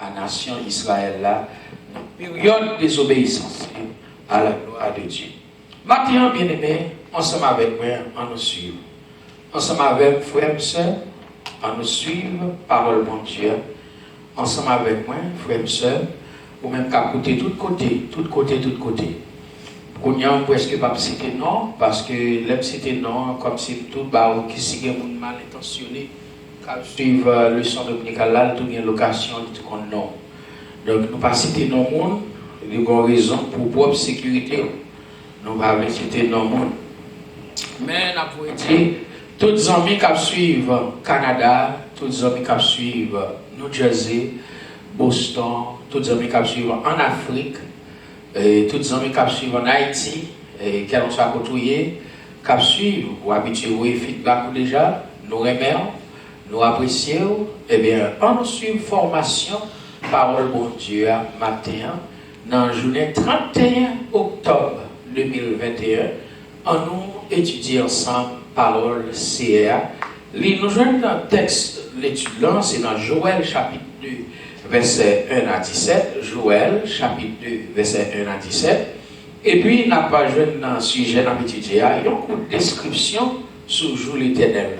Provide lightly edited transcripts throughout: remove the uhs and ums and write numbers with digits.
la nation Israël là, dans une période de désobéissance à la gloire de Dieu. Maintenant, bien aimé, ensemble avec moi, on nous suit. Ensemble avec frères et sœurs, on nous suit, parole de Dieu. Ensemble avec moi, frères et sœurs, ou même qu'à côté, tout côté. Qu'on y a presque pas citer non, parce que l'aime citer non, comme si tout bas qui signe un mal intentionné, quand suivre la leçon dominicale là, tout bien location, tout qu'on non. Donc nous pas citer non monde, nous avons raison pour propre sécurité. Nous pas citer non monde. Mais nous avons dit, tous les amis qui suivent Canada, tous les amis qui suivent New Jersey, Boston, tous les amis qui suivent en Afrique, et tous les amis qui suivent en Haïti, et qui sont côtoyés, qui suivent, ou habitués au feedback déjà, nous remercions, nous apprécions, et bien, on nous suit formation, parole bon Dieu, matin, dans la journée 31 octobre 2021, on nous étudie ensemble parole CA. Nous jouons dans le texte, l'étudiant, c'est dans Joël chapitre 2, verset 1 à 17. Joël chapitre 2, verset 1 à 17. Et puis, n'a pas joué dans le sujet, dans l'étudier, il y a une courte description sur jour l'éternel.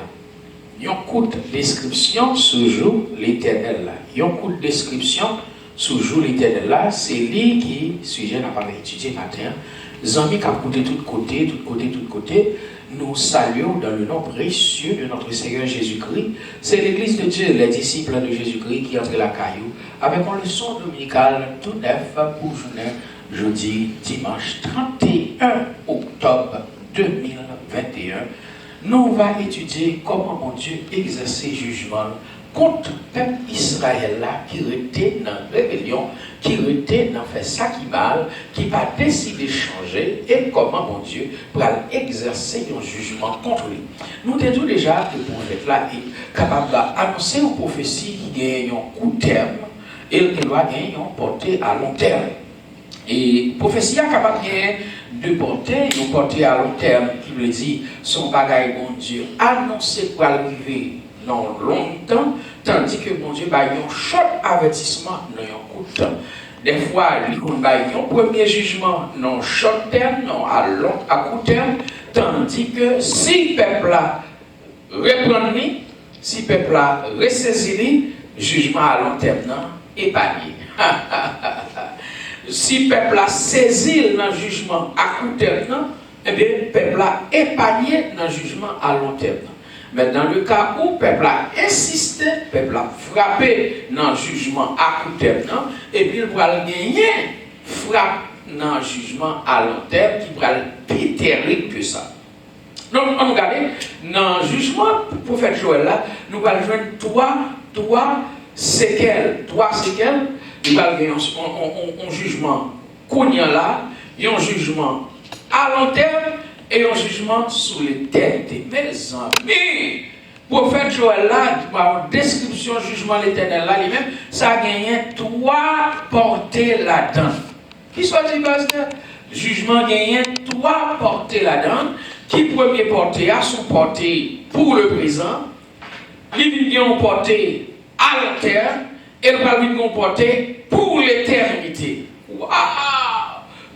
Il y a une courte description sur jour l'éternel. Il y a une courte description sur jour l'éternel. C'est lui qui, sujet, n'a pas étudié matin. Les amis qui ont écouté tout côté, nous saluons dans le nom précieux de notre Seigneur Jésus-Christ. C'est l'Église de Dieu, les disciples de Jésus-Christ qui entrent la caillou avec une leçon dominicale tout neuf pour journée, jeudi, dimanche 31 octobre 2021. Nous allons étudier comment mon Dieu exercer jugement contre le peuple Israël là, qui était dans la rébellion, qui était dans fait ça qui mal, qui va décider de changer, et comment mon Dieu va exercer un jugement contre lui. Nous disons déjà que le prophète là est capable d'annoncer une prophétie qui gagne un court terme et qui doit gagner une portée à long terme. Et la prophétie est capable de porter une portée à long terme, qui veut dire son bagage, mon Dieu, annoncer pour arriver dans longtemps, tandis que mon Dieu, il y a un short avertissement dans un court temps. Des fois, il y a un premier jugement non short terme, non à court terme, tandis que si le peuple a repris, si le peuple a ressaisi, jugement à long terme, non, épargné. Si le peuple a saisi dans le jugement à court terme, non, eh bien, le peuple a épargné dans le jugement à long terme. Mais dans le cas où le peuple a insisté, le peuple a frappé dans le jugement à court terme, et puis il va gagner frappe dans le jugement à long terme qui va être plus terrible que ça. Donc, on regarde, dans le jugement, le prophète Joël là, nous allons joindre trois séquelles. Il va gagner un jugement cognant là, et un jugement à long terme, et un jugement sur l'éternité. Mes amis, le prophète Joël là, par description du jugement de l'éternel là, lui-même, ça a gagné trois portées là-dedans. Qui soit dit, pasteur? Jugement gagné trois portées là-dedans. Qui premier portée a son portée pour le présent, il vient en portée à long terme, et il va venir en portée pour l'éternité. Waouh!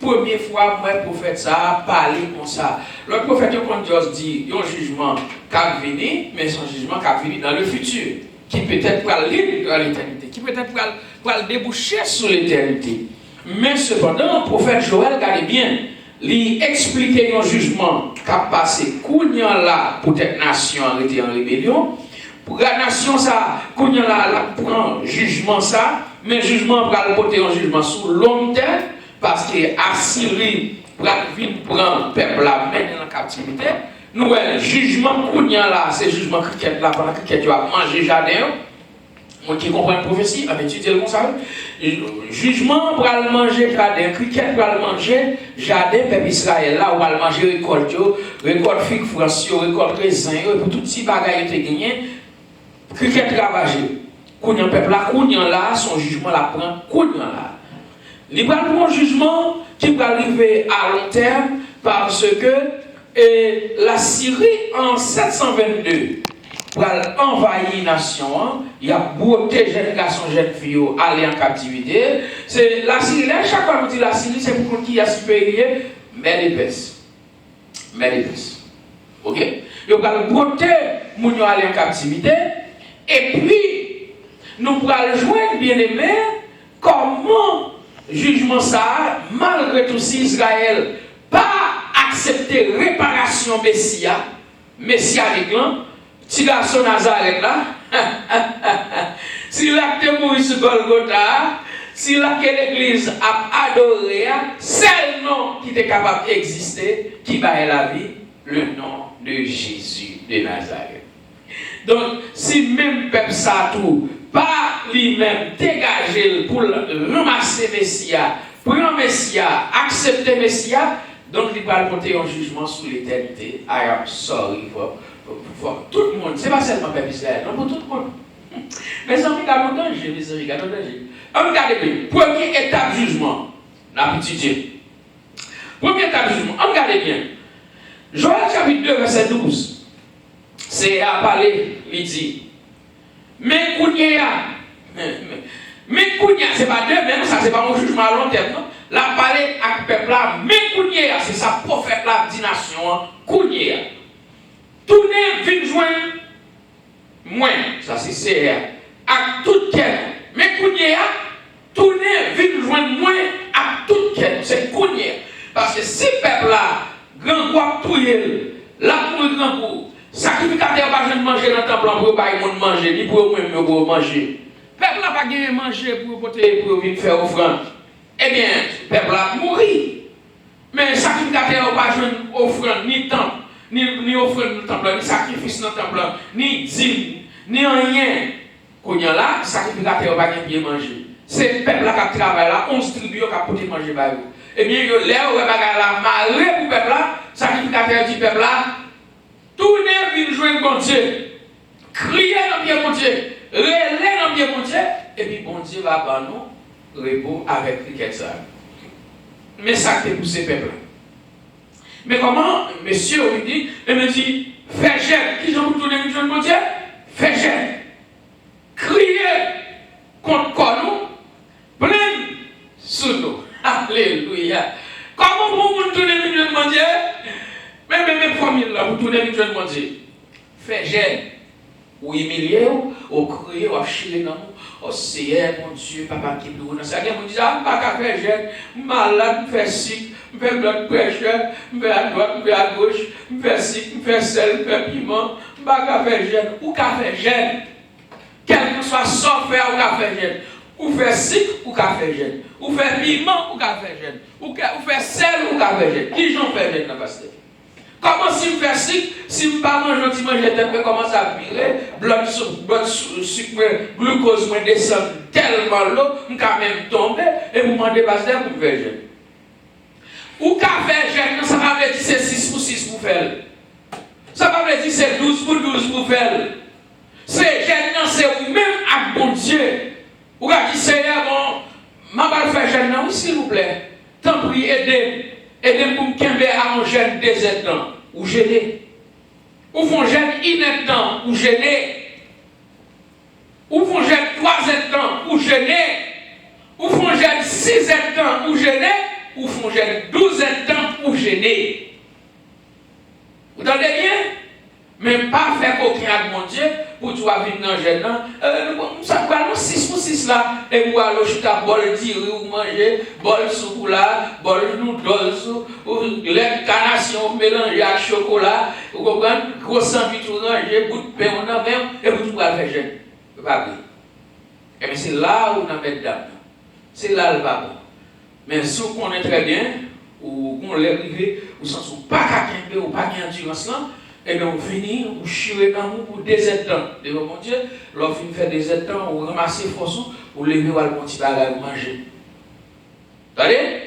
Première fois, moi, le prophète, ça a parlé comme ça. Le prophète, quand Dieu dit, il y a un jugement qui va venir, mais c'est un jugement qui va venir dans le futur, qui peut-être va aller dans l'éternité, qui peut-être va déboucher sur l'éternité. Mais cependant, le prophète Joël, regardez bien, il expliquait un jugement qui a passé Kounian là pour cette nation arrêtée en rébellion. Pour la nation, ça, Kounian là prend jugement ça, mais jugement va le porter un jugement sur long terme. Parce que Assyrie va venir prendre le peuple là, mener en captivité. Nous, le jugement Kounian là, c'est le jugement cricket là, pendant que cricket va manger jardin. Moi qui comprends la prophétie, on étudie le conseil. Jugement pour aller manger jardin, cricket pour aller manger jardin, peuple Israël là, où aller manger récolte, récolte figue France, récolte raisin, et pour tout ces bagages qui gagné, cricket ravagé. Kounian peuple là, Kounian là, son jugement là prend Kounian là. Il va prendre un jugement qui va arriver à long terme parce que la Syrie en 722, pour envahir la nation, il y a beauté jeunes garçons, jeunes filles aller en captivité. C'est la Syrie, chaque fois que dit la Syrie, c'est pour qui a supérieur, mais l'épaisse. Ok? Il y a beauté, nous aller en captivité, et puis, nous pourrons joindre bien aimé, comment jugement ça, malgré tout, si Israël pas accepté réparation Messia avec l'an, petit garçon Nazareth là, si l'acte mourir sur Golgotha, si l'église a adoré, c'est le nom qui est capable d'exister, qui va la vie, le nom de Jésus de Nazareth. Donc, si même peuple ça tout, pas lui-même dégager pour ramasser Messia, prendre Messia, accepter Messia, donc il va porter un jugement sur l'éternité. I am sorry for tout le monde. C'est pas seulement peuple Israël, non, pour tout le monde. Mes amis, regardons danger, mes amis, regardons danger. Regardez bien, première étape jugement, la petite. Première étape jugement, regardez bien. Joël chapitre 2, verset 12. C'est à parler, il dit. Mais Kounia, c'est pas deux même, ça c'est pas un jugement à long terme, non? La parler avec le peuple là, mais Kounia, c'est sa prophète là, dit nation, Kounia. Tournez, vite joindre, moins, ça c'est CR, à toute quête. Mais Kounia, tournez, vite joindre moins, à toute quête, c'est Kounia. Parce que si le peuple là, grand quoi, tout là pour grand coup, sacrificateur pas de manger dans le temple pour pas monde manger, ni pour eux-mêmes pour manger. Peuple n'a pas gagné manger pour venir faire offrande. Eh bien, peuple a mouru. Mais sacrificateur pas de offrande ni temple, ni offrande dans le temple, ni sacrifice dans le temple, ni dîme, ni rien. Quand il y a là, sacrificateur pas gagné manger. C'est peuple qui travaille là, 11 tribus qui a porté manger par eux. Eh bien, là où la marée pour peuple là, sacrificateur dit peuple là, tournez vite joindre bon Dieu, criez dans bien bon Dieu, relais dans bien bon Dieu, et puis bon Dieu va avoir nous repos avec cricket ça. Mais ça qui est poussé peuple. Mais comment, monsieur, il me dit, fais gêne, qui j'en tourner vite joindre bon Dieu, fais gêne, criez contre quoi nous, plein sous nous. Alléluia. Comment vous tournez vite joindre bon Dieu? Même famille là, vous tournez vite joindre bon Dieu. Fais gêne. Ou humilier, ou crier, ou chiler dans nous. Oh Seigneur, mon Dieu, papa qui nous. Ça vient vous dire, ah, pas qu'à faire gêne, malade, me fait sick, me fait blood pressure, me fait à droite, me fait à gauche, me fait sick, me fait sel, me fait piment, pas qu'à faire gêne, ou qu'à faire gêne. Quel que soit son faire, ou qu'à faire gêne. Ou faire sick, ou qu'à faire gêne. Ou faire piment, ou qu'à faire gêne. Ou faire sel, ou qu'à faire gêne. Qui j'en fait gêne dans le pasteur? Comment si je fais sick, si je ne pas manger, je commence à virer, blood sucre, glucose, je descend tellement l'eau, je vais même tomber, et vous demandez pasteur pour me faire gêne. Ou qu'à faire gêne, ça va me dire c'est 6 pour 6 pour faire. Ça va me dire c'est 12 pour 12 pour faire. C'est gêne, c'est vous-même à bon Dieu. Ou qu'à dire Seigneur, bon, je vais faire gêne, oui, s'il vous plaît. Tant pis, aidez-moi pour me camber à mon jeune 2 ans, ou gêné. Ou mon jeune 1 ans, ou gêné. Ou mon jeune 3 ans, ou gêné. Ou mon jeune 6 ans, ou gêné. Ou mon jeune 12 ans, ou gêné. Vous entendez bien? Même pas faire aucun avec mon Dieu pour toi venir dans le jeune. Ça va 6 pour 6 là. Et vous allez chuter à bol de ou manger, bol chocolat, bol noodles, ou lait carnation mélangé avec chocolat, vous comprenez? Gros envie tout ranger, bout de pain on a même, et vous pouvez faire jeune. Pas bien. Et bien c'est là où on a mis dame. C'est là le bas. Mais si vous connaissez très bien, ou on l'est arrivé, ou sans pas qu'à ou pas qu'à endurance là, et bien, on finit, on chire dans nous pour 2 ans. Devant mon Dieu, lorsqu'on fait 2 ans, on ramasse les forces pour lever ou aller manger. Vous voyez?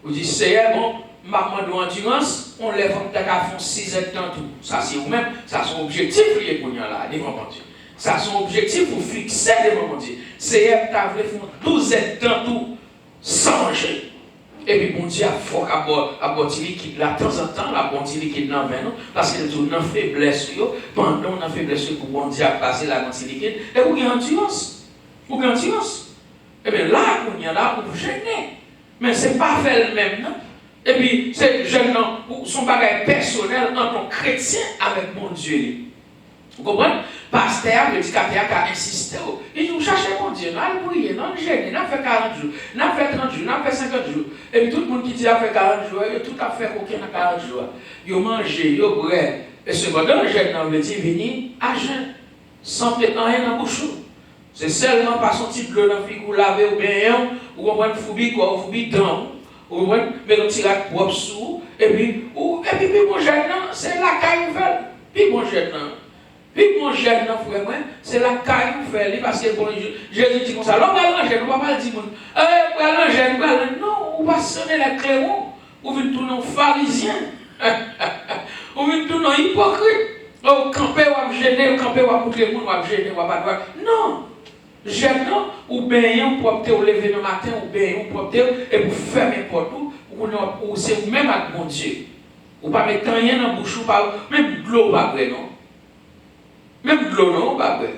Vous dites, Seigneur, bon, maman de endurance, on lève comme ta font 6 ans tout. Ça, c'est vous-même, ça, c'est un objectif lié pour nous là, devant mon Dieu. Ça, c'est un objectif pour fixer devant mon Dieu. Seigneur, tu as voulu faire 12 ans tout sans manger. Et et puis bon Dieu, il faut avoir du liquide là, de temps en temps, la bon liquide dans le vin, parce que nous avons faiblesse, pendant nous avons faiblesse pour bon Dieu passer la bon liquide, et vous avez endurance. Vous avez endurance. Et bien là, on y a là, vous gênez. Mais ce n'est pas fait le même, non? Et puis, c'est jeune, son bagage personnel en tant que chrétien avec mon Dieu. Vous comprenez? Pasteur, le dictateur qui a insisté, il dit, vous cherchez mon Dieu, non, il brille, non, il gêne, il a fait 40 jours, il a fait 30 jours, il a fait 50 jours. Et puis tout le monde qui dit, il a fait 40 jours, il a tout à fait aucun 40 jours. Il a mangé, il a bu. Et cependant, le jeune homme dit, vini à jeun, sans mettre rien dans la bouche. C'est seulement par son petit bleu dans le figure laver ou bien, ou on prend une foubie, quoi, ou foubie dans. Ou on met le petit rack propre sous, et puis mon jeune, c'est la caille ouverte. Puis mon jeune, frère, c'est la caille ouverte, parce que bon, Jésus dit comme ça, l'homme va l'enjeune, on ne va pas le dire, non, on va sonner les clairons, ou venir tourner en pharisien, ou venir tourner en hypocrite, ou camper ou à gêner, ou camper ou à montrer le monde, ou à gêner, ou à pas droit. Non! J'aime ou bien pour opter au lever le matin, ou bien pour opter et pour faire n'importe où, ou c'est même avec mon Dieu. Ou pas mettre rien dans la bouche, ou pas, même de l'eau, pas vrai, non? Même de l'eau, non, pas vrai.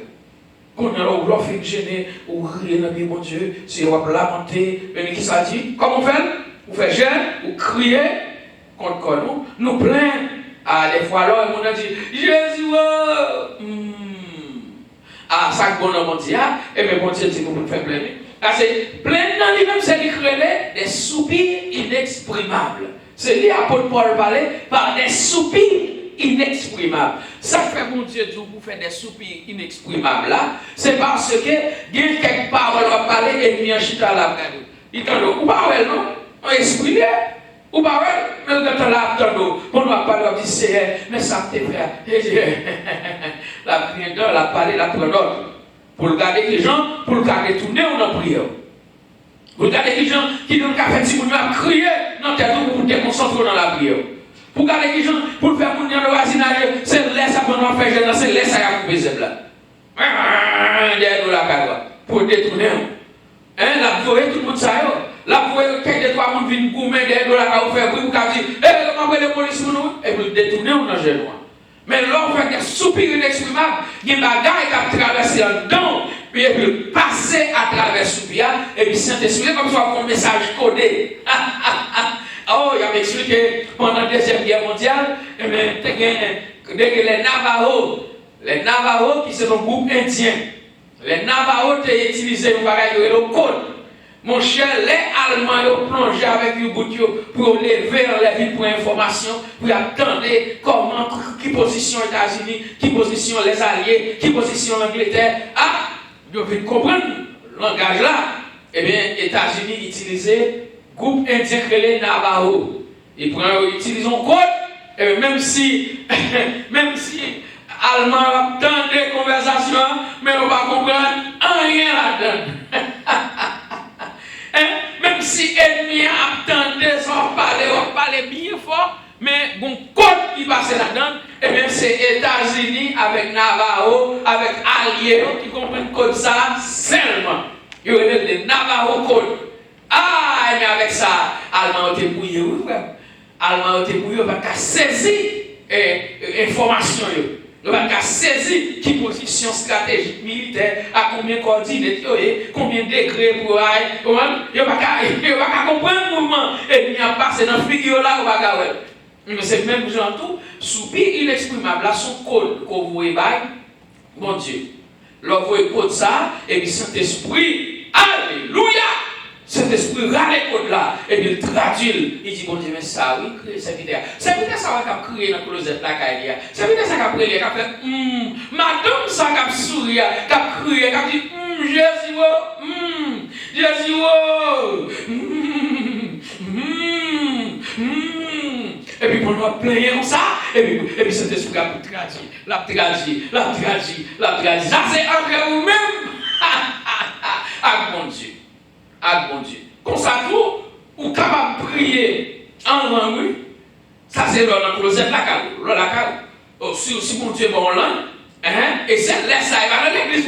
Quand on a l'eau, fait gêner, ou rire dans le mon Dieu, si on va lamenter, qui ça dit? Comment on fait? On fait jeûne, ou crier contre nous, nous plaindre. Ah, des fois là, on a dit, Jésus, ah, ça que bon homme dit, et bien bon Dieu dit que vous faites plein. C'est plein dans lui-même, c'est des soupirs inexprimables. C'est lui, apôtre Paul parlait, par des soupirs inexprimables. Ça fait bon Dieu dit vous faites des soupirs inexprimables là, c'est parce que il y a quelques paroles à parler et il y a un chita là. Il dit, ou pas ouais, non? On exprime. Ou pas ouais, mais quand on l'a entendu, on va parler, on dit c'est, mais ça me fait. La prière, la parler, la prendre. Pour regarder les gens, pour regarder tourner, on a prié. Pour regarder les gens qui donnent café, si vous avez crié, non, t'es tout pour te concentrer dans la prière. Pour regarder les gens, pour faire mon le voisinage, c'est laisse à prendre faire jeune, c'est laisse à couper ce blanc. Derrière nous la carotte, pour détourner. Hein, la voie, tout le monde ça. La voie, quelques trois personnes viennent goumer derrière nous la carotte, faire bruit, pour dire, comment vous les police pour nous? Et vous détournez, on a jeune. Mais l'homme fait des soupirs inexprimables, il y a des bagailles qui traversent dedans, puis il peut passer à travers le soupir, et puis Saint-Esprit, comme ça, un message codé. Oh, il a expliqué pendant la Deuxième Guerre mondiale, les Navajos, qui sont un groupe indien, les Navajos ont utilisé un bagage de code. Mon cher, les Allemands ont plongé avec une bout pour lever la ville pour information, pour attendre comment, qui position les États-Unis, qui position les Alliés, qui position l'Angleterre. Ah, vous devez comprendre le langage là. Eh bien, les États-Unis utilisaient groupe indien que les Navajos. Ils utilisent un code, et même si Allemands entendent des conversations, mais on ne va pas comprendre rien là-dedans. Même si l'ennemi attendait, on va parler bien fort, mais bon code qui passe là-dedans, et bien c'est États-Unis avec Navajo, avec Alliés qui comprennent code ça seulement. Ils ont des Navajo code. Ah, mais avec ça, Allemand ont été bouillés, oui, frère. Allemand ont été bouillés, on va saisir l'information. On va saisir qui position stratégique militaire, à combien coordonnées, combien de degrés pour aller. On va pas comprendre le mouvement. Et il y a passé dans le figure là, on va voir. Mais c'est même genre tout, soupir inexprimable. Là, son code qu'on vous ébaille, mon Dieu. Là, vous voyez code ça, et puis Saint-Esprit, alléluia! Saint-Esprit râle les codes là, et puis il traduit. Il dit, bon Dieu, mais ça, oui, créer cette vidéo. Cette vidéo, ça va créer dans le closet là, cette vidéo, ça va créer, qui a fait, madame, ça va sourire, qui a crié, qui a dit, Jésus, Jésus, et puis pour nous plaindre comme ça, et puis cet esprit a traduit, la traduit. Ça c'est entre vous-même. Ah mon Dieu. Ah mon Dieu. Comme ça tout, ou capable de prier en langue, ça c'est dans le closet la carte. Si mon Dieu est bon en langue, et c'est là ça, il va dans l'église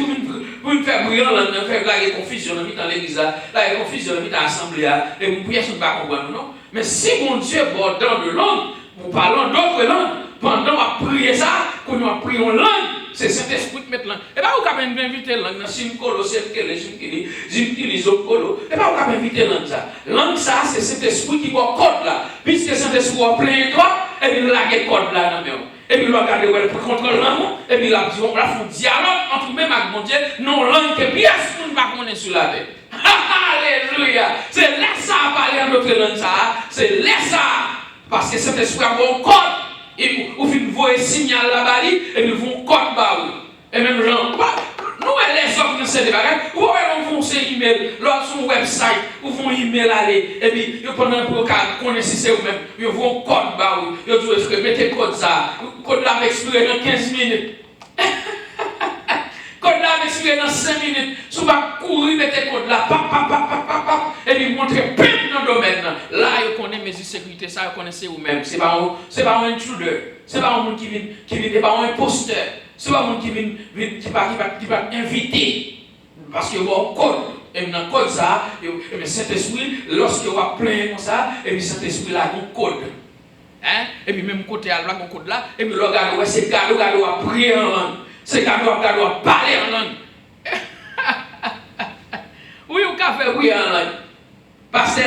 pour nous faire briller, nous faire la confusion dans l'église, la confusion dans l'assemblée, et vous pouvez ne pas comprendre, non? Mais si mon Dieu bordant de langue, nous parlons d'autres langues, pendant à prier ça, qu'on nous prie en langue, c'est Saint-Esprit qui met langue. Et pas vous avez invité langue dans Sim Colo, c'est que les Jim Colo, et pas vous avez invité langue ça. Langue ça, c'est Saint-Esprit qui va code là, puisque Saint-Esprit va plein toi, et puis là, il y a code là dans le même. Et puis, regardez, pour contrôler langue, et puis là, on va faire un dialogue entre même avec mon Dieu, non langue que bien sûr, nous ne connaître sur la terre. Alléluia! C'est là ça à parler en notre langue, ça. C'est là ça. Parce que cet esprit a un code. Et vous voyez un signal là-bas, et puis vous un code là. Et même gens, nous, les hommes qui sont des bagages, vous font ces emails, leur son website, vous font email aller, et puis, pendant un programme, connaissez vous-même, vous font un code là. Vous dites, mettez code ça. Code là m'expliquer dans 15 minutes. Code là m'expliquer dans 5 minutes. Si vous courir, mettez code là, et puis montrer plein dans le domaine. Là, vous connaissez mesures de sécurité, ça, vous connaissez vous-même. Ce n'est pas un intruder, ce n'est pas un monde qui vient, ce n'est pas un imposteur, ce n'est pas un monde qui va inviter. Parce que vous avez un code. Et dans le code, ça, Saint-Esprit, lorsque vous avez plein comme ça, et puis Saint-Esprit là, il y a un code. Hein? Et puis même côté là, mon code là, et puis le gars, c'est cadeau à prier en langue. C'est cadeau à parler en langue. Oui, on peut faire prier en langue. Parce que,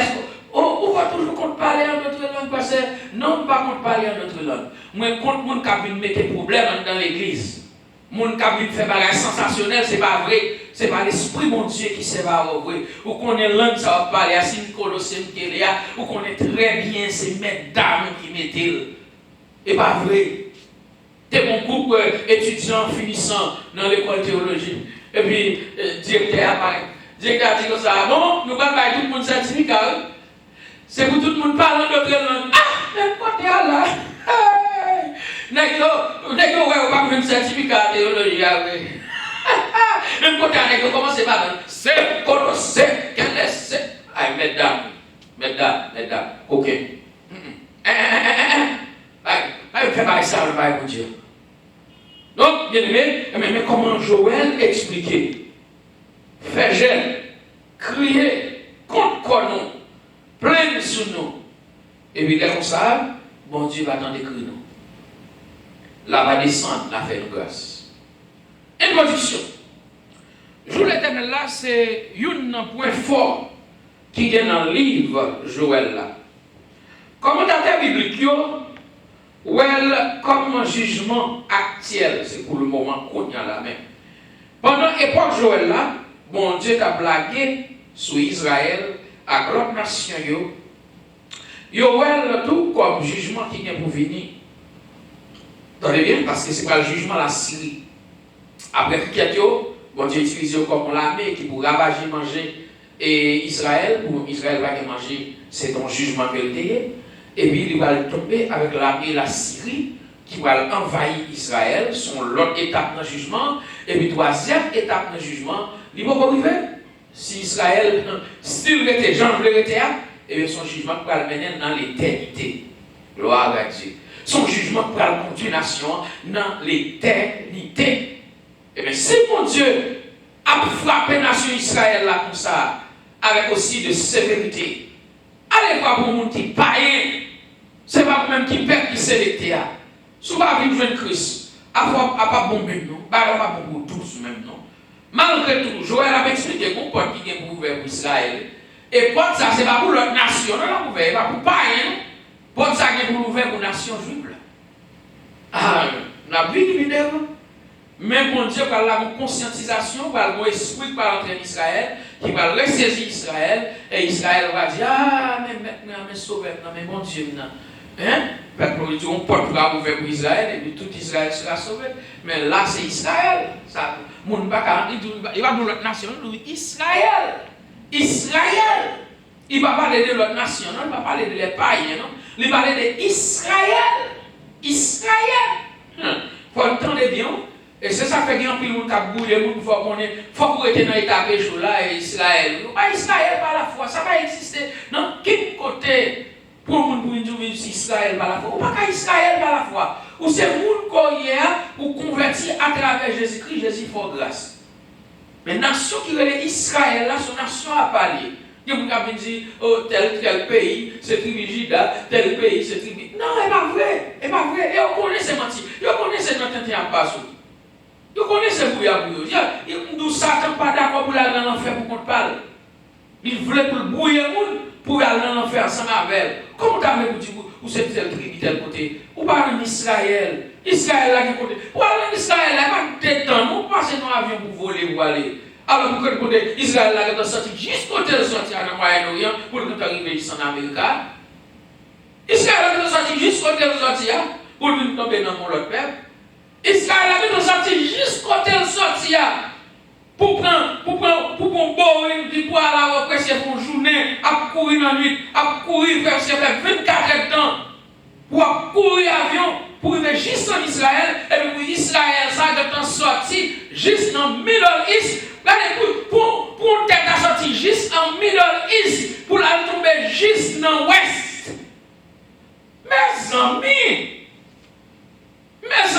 on va toujours parler en notre langue, parce que non, pas contre parler en notre langue. Moi, contre mon qui vient mettre problème dans l'église. Mon qui vient faire bagage sensationnel, c'est pas vrai. C'est pas l'esprit mon Dieu qui sait pas vrai. Ou qu'on est langue, ça va parler à Colossiens qui est là, ou qu'on est très bien, c'est maîtres d'âme qui mettent. Et pas vrai. T'es mon groupe étudiant finissant dans l'école théologique. Et puis, directeur apparaît. Directeur dit comme ça, bon, nous allons faire tout le monde certificat. C'est pour tout le monde parler d'autres langues. Ah, même côté là. N'est-ce ouais, pas même certificat théologique. Même côté là, n'est-ce commencez par c'est Colossiens, quel est c'est? Ah, mesdames, ok. Allez, fais pas ça, le bail, mon Dieu. Donc, bien aimé, mais comment Joël expliquait? Faire gêne, crier, contre quoi nous, plaindre sur nous. Et puis, comme ça, bon Dieu va attendre écrire nous. Là va descendre, la fait une grâce. Introduction. Jour l'éternel là, c'est un point fort qui est dans le livre Joël là. Commentateur biblique, comme un jugement actuel, c'est pour le moment qu'on y a là même. Pendant l'époque Joël là, bon Dieu a blagué sur Israël, à l'autre nation, Joël tout comme jugement qui vient pour venir. Attendez bien, parce que ce n'est pas le jugement de la Syrie. Après bon Dieu utilise comme l'armée qui pour ravager, manger et Israël, pour Israël va manger, c'est un jugement qu'il était. Et puis il va tomber avec l'armée de la Syrie qui va envahir Israël, son l'autre étape dans le jugement. Et puis troisième étape dans le jugement, il va arriver. Si Israël, s'il était Jean le et bien son jugement va le mener dans l'éternité. Gloire à Dieu. Son jugement va le conduire nation dans l'éternité. Et bien si mon Dieu a frappé la nation Israël là comme ça, avec aussi de sévérité, allez voir pour le monde qui païen. Ce n'est pas même qui perd qui sélecté. Si vous avez besoin de Christ, à pas bon même non, pas bon tous même non. Malgré tout, Joël a expliqué qu'on porte qui est pour ouvrir pour Israël. Et porte ça, ce n'est pas pour l'autre nation, non, c'est pas pour païen. Porte ça qui est pour ouvrir pour la nation juive. Ah, on a vu une vidéo. Même mon Dieu, par la conscientisation, par le esprit qui va entrer en Israël, qui va ressaisir Israël, et Israël va dire, ah, mais maintenant, mais sauveur, mais mon Dieu, non. Hein? Parce que on porte va ouvrir pour Israël, et puis tout Israël sera sauvé. Mais là, c'est Israël. Ça, il va dans l'autre nation, Israël. Israël. Il va parler de l'autre nation, non? Il va parler de les païens, non? Il va parler de Israël. Israël. Faut entendre bien. Et c'est ça que fait qu'il y a un peu de bouille, il faut qu'on ait dans l'état péché là, et Israël. Pas Israël par la foi, ça va exister. Non, quel côté pour nous dire Israël par la foi? Ou pas Israël par la foi? Ou c'est le monde qu'on y a, ou converti à travers Jésus-Christ, Jésus pour grâce. Mais nation qui est Israël, là, son nation a parlé. Il y a des gens qui disent, oh, tel pays, c'est tribu Juda, tel pays, c'est tribu. Non, c'est pas vrai. C'est pas vrai. Et on connaît ces mentis. On connaît ces mentis en passe. On connaît ces bouillabouilles. Nous, Satan pas d'accord pour aller dans l'enfer pour qu'on parle. Il voulait pour brouiller le monde pour aller dans l'enfer ensemble avec elle. Comment tu as dit, où c'est tel tribu, tel côté? Ou pas en Israël? Israël là, qui côté? Ou aller en Israël là, pas de temps, nous passons dans l'avion pour voler ou aller. Alors, pour que côté Israël là, qui est sorti jusqu'au tel sorti dans le Moyen-Orient, pour que tu arrives ici en Amérique. Israël là, qui est sorti jusqu'au tel sorti, pour que tu tomber dans mon autre peuple. Israël là, qui est sorti jusqu'au tel sorti, pour prendre Boeing, puis pour aller presque pour une journée, à courir dans la nuit, à courir faire 24 heures de temps, pour courir avion, pour aller juste en Israël, et puis Israël, ça de temps sorti, juste dans le Middle East, pour une tête à sortir juste en Middle East, pour aller tomber juste dans l'Ouest. Mes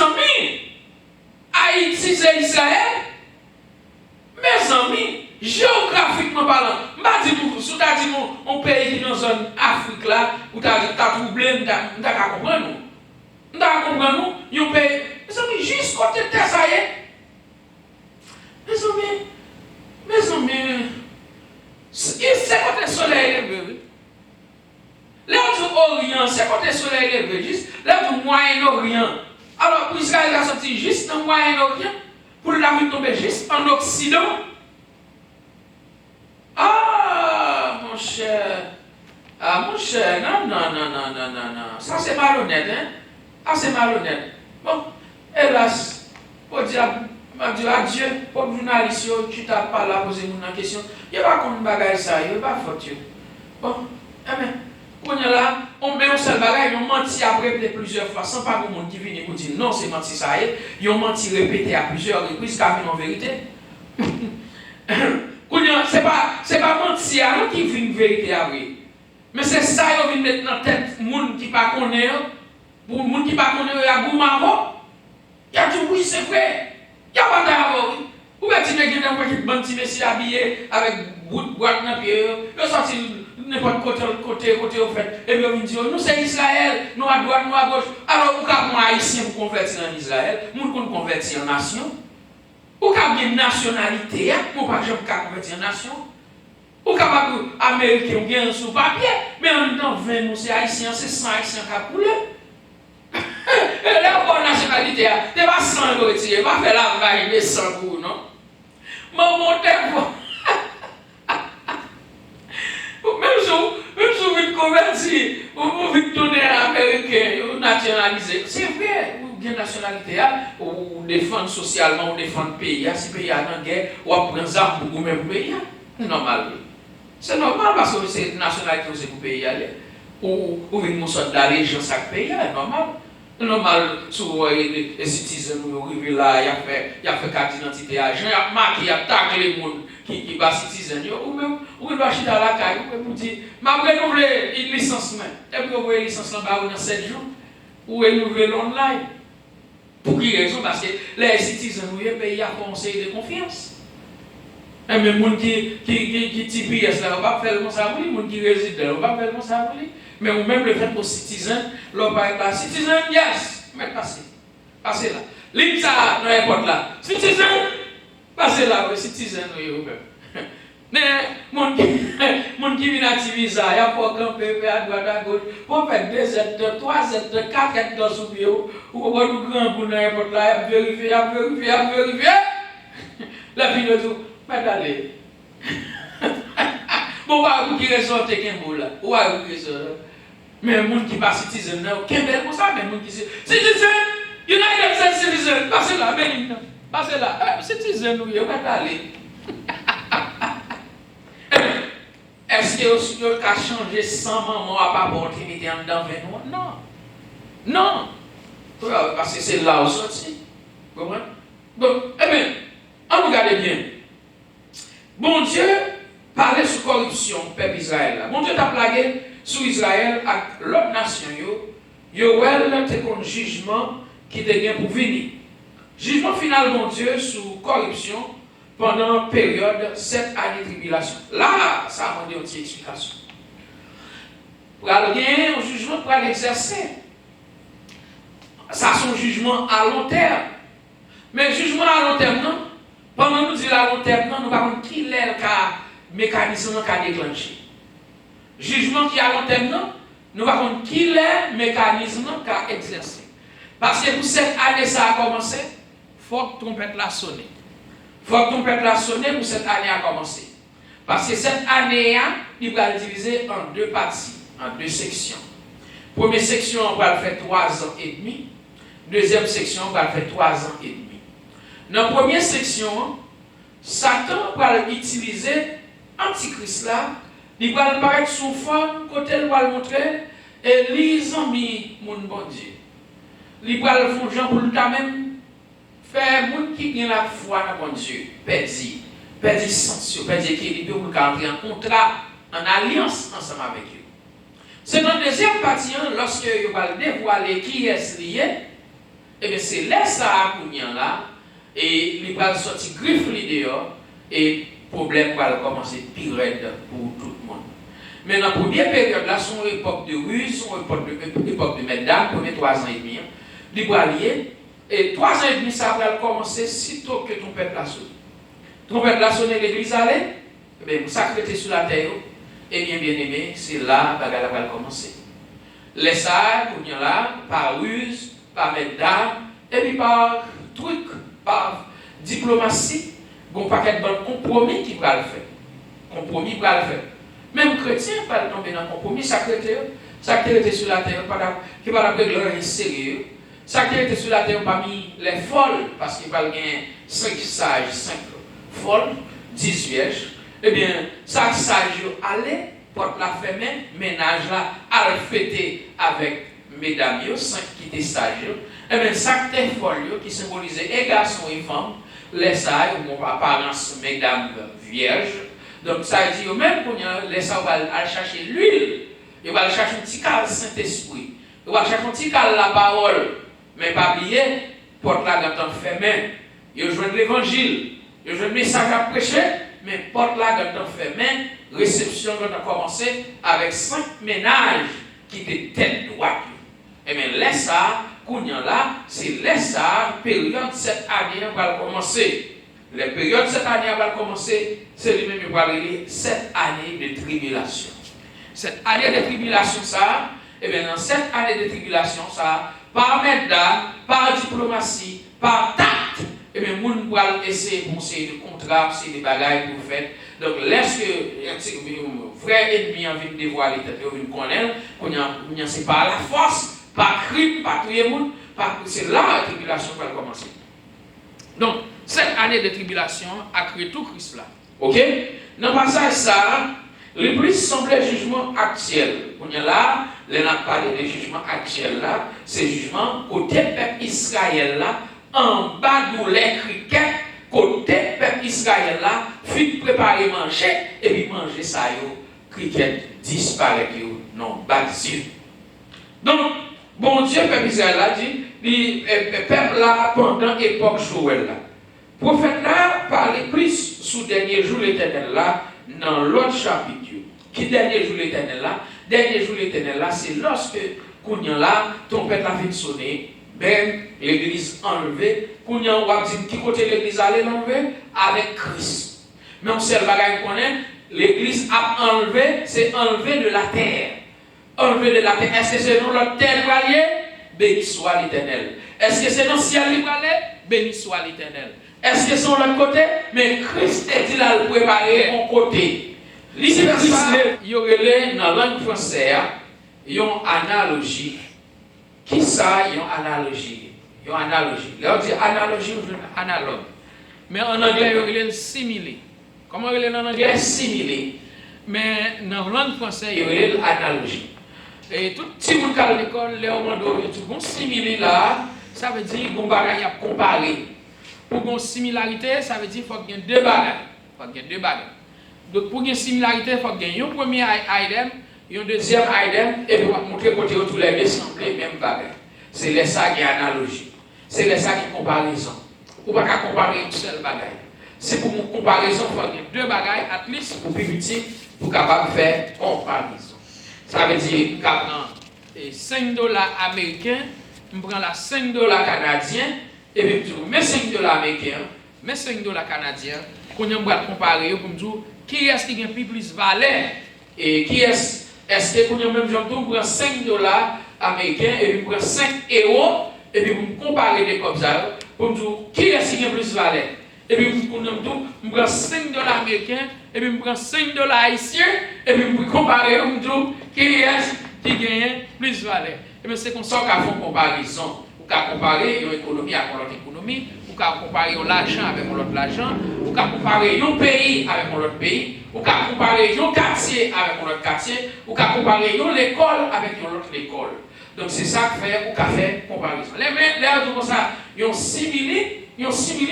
amis, Haïti c'est Israël. Mes amis, géographiquement parlant, je dis si tu as dit un pays qui est dans la zone Afrique là, où tu as troublé, tu as compris nous. Tu as compris nous, un pays. Mes amis, juste côté de ça y est. Mes amis, c'est côté soleil élevé. Là du Orient, c'est côté soleil élevé, juste là du Moyen-Orient. Alors, pour Israël a sorti juste dans le Moyen-Orient. Pour la vie tomber juste en Occident. Ah, mon cher. Non. Ça, c'est malhonnête, hein? Ah, c'est malhonnête. Bon, hélas, pour dire adieu, pour le journaliste, tu t'as pas là poser une question. Il n'y a pas qu'on bagaille ça, il n'y a pas faute. Bon, on est là, on met un seul bagage, on menti après plusieurs fois, sans pas que le monde qui vient nous dire non, c'est menti ça y est, ils ont menti répété à plusieurs reprises, car en vérité. C'est pas menti à nous qui vient une vérité après. Mais c'est ça qu'ils viennent mettre dans la tête du monde qui ne connaît pas. Pour le monde qui ne connaît pas, il y a gourmand. Il y a tout, oui, c'est vrai. Il y a pas d'avant. Ou est-ce que tu as un petit bon petit monsieur habillé avec boîte dans le pied, il est sorti n'importe côté au fait, et puis on dit, nous c'est Israël, nous à droite, nous à gauche. Alors, vous avez un haïtien pour convertir en Israël, nous qu'on convertir en nation. Vous avez une nationalité, vous pas jamais convertir en nation. Vous avez un américain bien sous papier, mais en même temps, 20 nous c'est haïtien, c'est 100 haïtiens qui ont coulé. Et la bonne nationalité, tu vas 100 retirer, pas faire la vague de 100 pour non. Maman, t'es bon. Même si vous convertir, vous voulez donner à l'Américain, vous nationaliser. C'est vrai, vous avez une nationalité, vous défendre socialement, vous défendre le pays. Si le pays est en guerre, vous prenez des armes pour vous-même pays. C'est normal. C'est normal parce que c'est une nationalité que vous avez pour pays. Ou vous avez une sorte d'allégeance chaque pays, c'est normal. C'est normal, souvent les citoyens nous arrivent là, il a fait carte d'identité à gens, il a marqué, il a taclé les gens qui sont citoyens, ou même, ou il va acheter dans la caille, ou même dire, je vais renouveler une licence, et puis vous voyez une licence là-bas dans 7 jours, ou renouveler l'online. Pour quelle raison? Parce que les citoyens nous pays à conseil de confiance. Et même les gens qui typent là, on ne va pas faire le ça, les gens qui résident là, on ne va pas faire le ça. Mais ou même le fait pour citoyen, l'on va être citoyen, yes, mais passez là. L'île ça, non importe là. Citoyen, passez là, oui, citoyen, nous même. Mais, mon qui vient activer ça, il y a pour camper à droite à gauche, pour faire 2 Z, 3 Z, 4 Z dans son bureau, ou pour nous grand pour n'importe là, vérifier. La vie de tout, mais allez. Bon, vous qui ressortez qu'un bout là, ou vous qui ressortez. Mais les gens qui ne sont pas citoyens, quel bel comme ça, mais les gens qui sont citoyens, United States citizen, passez là, Bénin, passez là, citoyens, nous, vous pouvez aller. Est-ce que vous avez changé sans maman à pas bon intimité en dedans 20 mois? Non. Parce que c'est là où sorti. Vous comprenez? Donc, eh bien, on regarde bien. Bon Dieu parlait sur corruption, peuple Israël. Bon Dieu t'a plagué sur Israël avec l'autre nation. Yo un jugement qui te vient pour venir. Jugement final, bon Dieu, sur corruption, pendant la période 7 années de tribulation. Là, ça m'a donné une petite explication. Pour aller gagner un jugement pour aller exercer. Ça, c'est un jugement à long terme. Mais le jugement à long terme, non? Pendant nous dire à long terme, non, nous ne savons pas qui est le mécanisme qui a déclenché. Jugement qui est à long terme, non? Nous ne savons pas qui est le mécanisme qui a exercé. Parce que pour cette année, ça a commencé, il faut que trompette la sonne. Il faut que trompette la sonne pour cette année a commencé. Parce que cette année, il va le diviser en deux parties, en deux sections. Première section, on va le faire 3 ans et demi. Deuxième section, on va le faire 3 ans et demi. Dans la première section, Satan va utiliser Antichrist là, il va le paraître sous forme, côté il va le montrer, et ils ont mis mon bon Dieu. Il va le faire pour le même faire moun qui a la foi dans mon Dieu, perdre sens, perdre équilibre pour entrer en contrat, en alliance ensemble avec eux. C'est dans la deuxième partie, lorsque il va dévoiler qui est lié, et bien c'est là ça là, et il va sortir griffe dehors, et le problème va commencer pire pour tout le monde. Mais dans la première période, là, c'est une époque de ruse, une époque de mesdames, premier 3 ans et demi, il va lier. Et 3 ans et demi, ça va commencer sitôt que ton peuple a sonné. Ton peuple a sonné, l'église allait, et bien, sacré sur la terre, et bien aimé, c'est là que la va commencer. Les ça, là, par ruse, par mesdames, et puis par truc, par diplomatie, bon paquet de compromis qui va le faire. Compromis va le faire. Même chrétien va tomber dans le compromis, sacré sur la terre, qui va l'appeler le sérieux. Ça qui était sur la terre parmi les folles, parce qu'il va y avoir 5 sages, 5 folles, 10 vierges, eh bien, 5 sages allaient, porte la fermée, ménage là, à fêter avec mesdames, 5 qui étaient sages, eh bien, 5 folles qui symbolisaient et garçons et femmes, les sages, mon apparence, mesdames vierges. Donc, ça dit, même qu'on les sages vont aller chercher l'huile, ils vont aller chercher un petit cal Saint-Esprit, ils vont aller chercher un petit cal la parole. Mais pas oublier, porte la gâteau fermée. Ils jouent l'évangile, ils jouent le message à prêcher, mais porte la gâteau fermée. Réception qui a commencé avec 5 ménages qui étaient tête droite. Et bien, laisse ça, là, c'est laisse ça, période cette année va commencer. La période cette année va commencer, c'est lui-même qui va aller cette année de tribulation. Cette année de tribulation, ça, et bien, dans cette année de tribulation, ça, par mesdames, par diplomatie, par tact, et bien, moun va essayer de conseiller de contrat, c'est des bagailles pour faire. Donc, lorsque un vrai ennemi a envie de dévoiler, il connaît, c'est par la force, par crime, par tout le monde, c'est là la tribulation va commencer. Donc, cette année de tribulation a créé tout Christ là. Ok? Dans le passage, ça, le plus semblait jugement actuel. On est là, on a parlé de jugement actuel là, c'est jugement côté peuple Israël là, en bas de les criquets, côté peuple Israël là, fit préparer manger, et puis manger ça, criquet disparaît, non, baptisé. Donc, bon Dieu, peuple Israël là, dit, le peuple là, pendant l'époque Joël là. Le prophète là, parlait plus sous dernier jour l'éternel là, dans l'autre chapitre. Qui dernier jour l'éternel là? Dernier jour l'éternel là, c'est lorsque, Kounia là, ton père a fait sonner, ben, l'église enlevée, Kounia, on va dire, qui côté l'église allait l'enlever? Avec Christ. Mais on sait le bagage qu'on connaît, l'église a enlevé, c'est enlevé de la terre. Enlevé de la terre. Est-ce que c'est dans la terre valée? Béni soit l'éternel. Est-ce que c'est dans le ciel valé? Béni soit l'éternel. Est-ce que c'est de l'autre côté? Mais Christ est dit là, le préparer mon côté. Lisez Christ, il y aurait dans la langue française, il y a une analogie. Qui ça, il y a une analogie? Il y a une analogie. Là, on dit analogie ou analogue. Mais en anglais, il y a une simile. Comment il y a en anglais? Simile. Mais dans la langue française, il y a une analogie. Et tout petit monde qui est à l'école, les hommes tout bon simile là, ça veut dire qu'on va comparer. Pour une similarité, ça veut dire qu'il faut qu'il y ait deux bagages. Donc pour une similarité, il faut qu'il y ait un premier item, un deuxième item, et puis on va montrer côté où tous les deux semblent même bagages. C'est là ça qui est analogie. C'est là ça qui est comparaison. On ne peut pas comparer une seule bagaille. c'est pour une comparaison, il faut avoir deux bagailles, at least, pour plus petit, pour capable faire comparaison. Ça veut dire qu'on prend $5 américains, on prend la $5 canadiens, et puis je mets $5 américains, mets $5 canadiens, qu'on va comparer pour me dire qui est-ce qui a plus valeur et qui est-ce que qu'on a même gens on prend $5 américains et puis on prend 5 euros et puis on compare les comme ça pour me dire qui est-ce qui a plus valeur et puis on prend $5 américains et puis on prend $5 haïtiens et puis on compare on me dire qui est-ce qui gagne plus valeur et bien c'est comme ça qu'on fait une comparaison. Ou qu'à comparer une économie avec l'autre économie, ou qu'à comparer l'argent avec l'autre argent, ou qu'à comparer un pays avec l'autre pays, ou qu'à comparer un quartier avec l'autre quartier, ou qu'à comparer l'école avec l'autre école. Donc c'est ça que fait ou qu'à faire comparaison. Les autres comme ça, ils ont similé,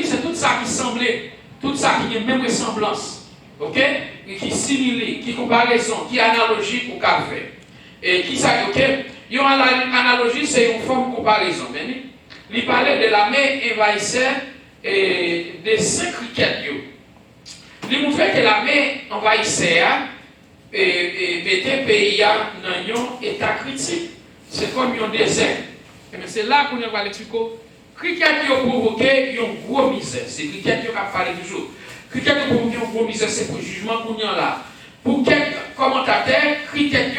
c'est tout ça qui semblait, tout ça qui a même ressemblance, ok? Et qui similé, qui comparaison, qui analogie ou qu'à faire. Et qui ça, ok? Une analogie, c'est une forme de comparaison. Il parlait de la mer envahisseur et des 5 criquets. Il montrait que la mer envahisseur mettait le pays dans un état critique. C'est comme un désert. Et c'est là qu'on va l'expliquer. Criquet qui a provoqué une grosse misère. C'est criquet qui a parlé toujours. Criquet qui a provoqué une grosse misère, c'est pour le jugement qu'on y a là. Pour quelques commentateurs, criquet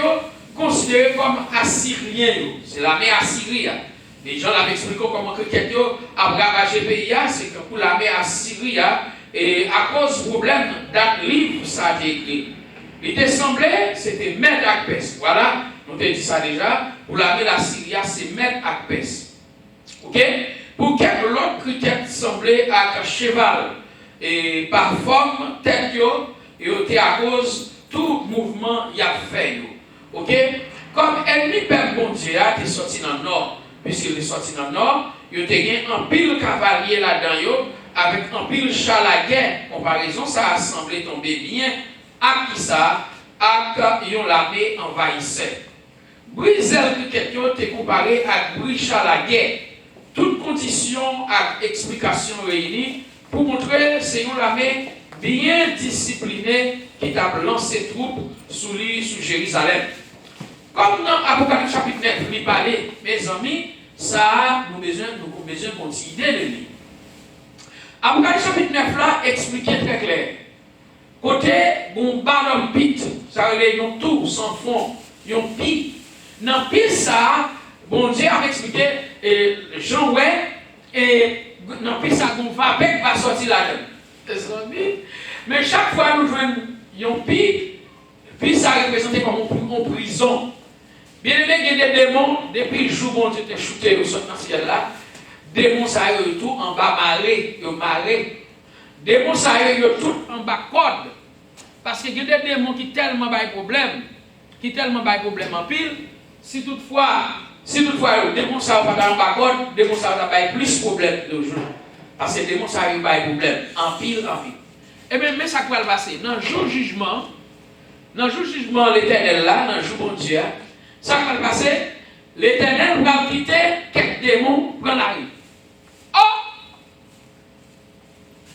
considéré comme assyrien, c'est la mer Assyrie. Les gens l'avaient expliqué comment Cricket a ravagé le pays, c'est que pour la mer Assyrie, et à cause du problème dans le livre, ça a été écrit. Il était semblé, c'était Med Akpes. Voilà, on a dit ça déjà. Pour la mer Assyrie, c'est Med Akpes. Ok? Pour quelques autres Cricket semblait à cheval. Et par forme, tête, et c'était à cause tout mouvement qu'il a fait. Ok? Comme ennemi peuple bon Dieu est sorti dans le nord, puisqu'il est sorti dans le nord, il y a un pile cavalier là-dedans, avec un pile char à guerre. Comparaison, ça a semblé tomber bien à qui ça, à l'armée envahissait. Brisel que tu comparé à Brisha la guerre. Toutes conditions et explications réunies pour montrer que c'est une armée bien disciplinée qui a lancé troupes sous Jérusalem. Comme dans Apocalypse chapitre 9, il parlait, mes amis, ça, nous avons besoin de continuer de lire. Apocalypse chapitre 9 là, expliquait très clair. Côté, bon ballon pit, ça veut dire un tour sans fond, un pit. Dans pit ça, bon Dieu a expliqué, Jean ouais, et dans pit ça, on va avec va sortir là-dedans. Mais chaque fois nous voyons un pit, puis ça représentait comme une prison. Bien aimé, il y a des démons, depuis le jour où on était shooté au ciel là, démons ça y est tout en bas marée. Démons ça y est tout en bas code. Parce qu'il y a des démons qui tellement baillent problème en pile, si toutefois les démons ça va pas en bas code, démons ça va bailler plus problème de jour. Parce que les démons ça y est baillent problème en pile. Et bien, mais ça va passer dans le jour jugement l'éternel là, dans le jour bon Dieu, ça va passer, l'éternel va quitter quelques démons pour la rue. Oh!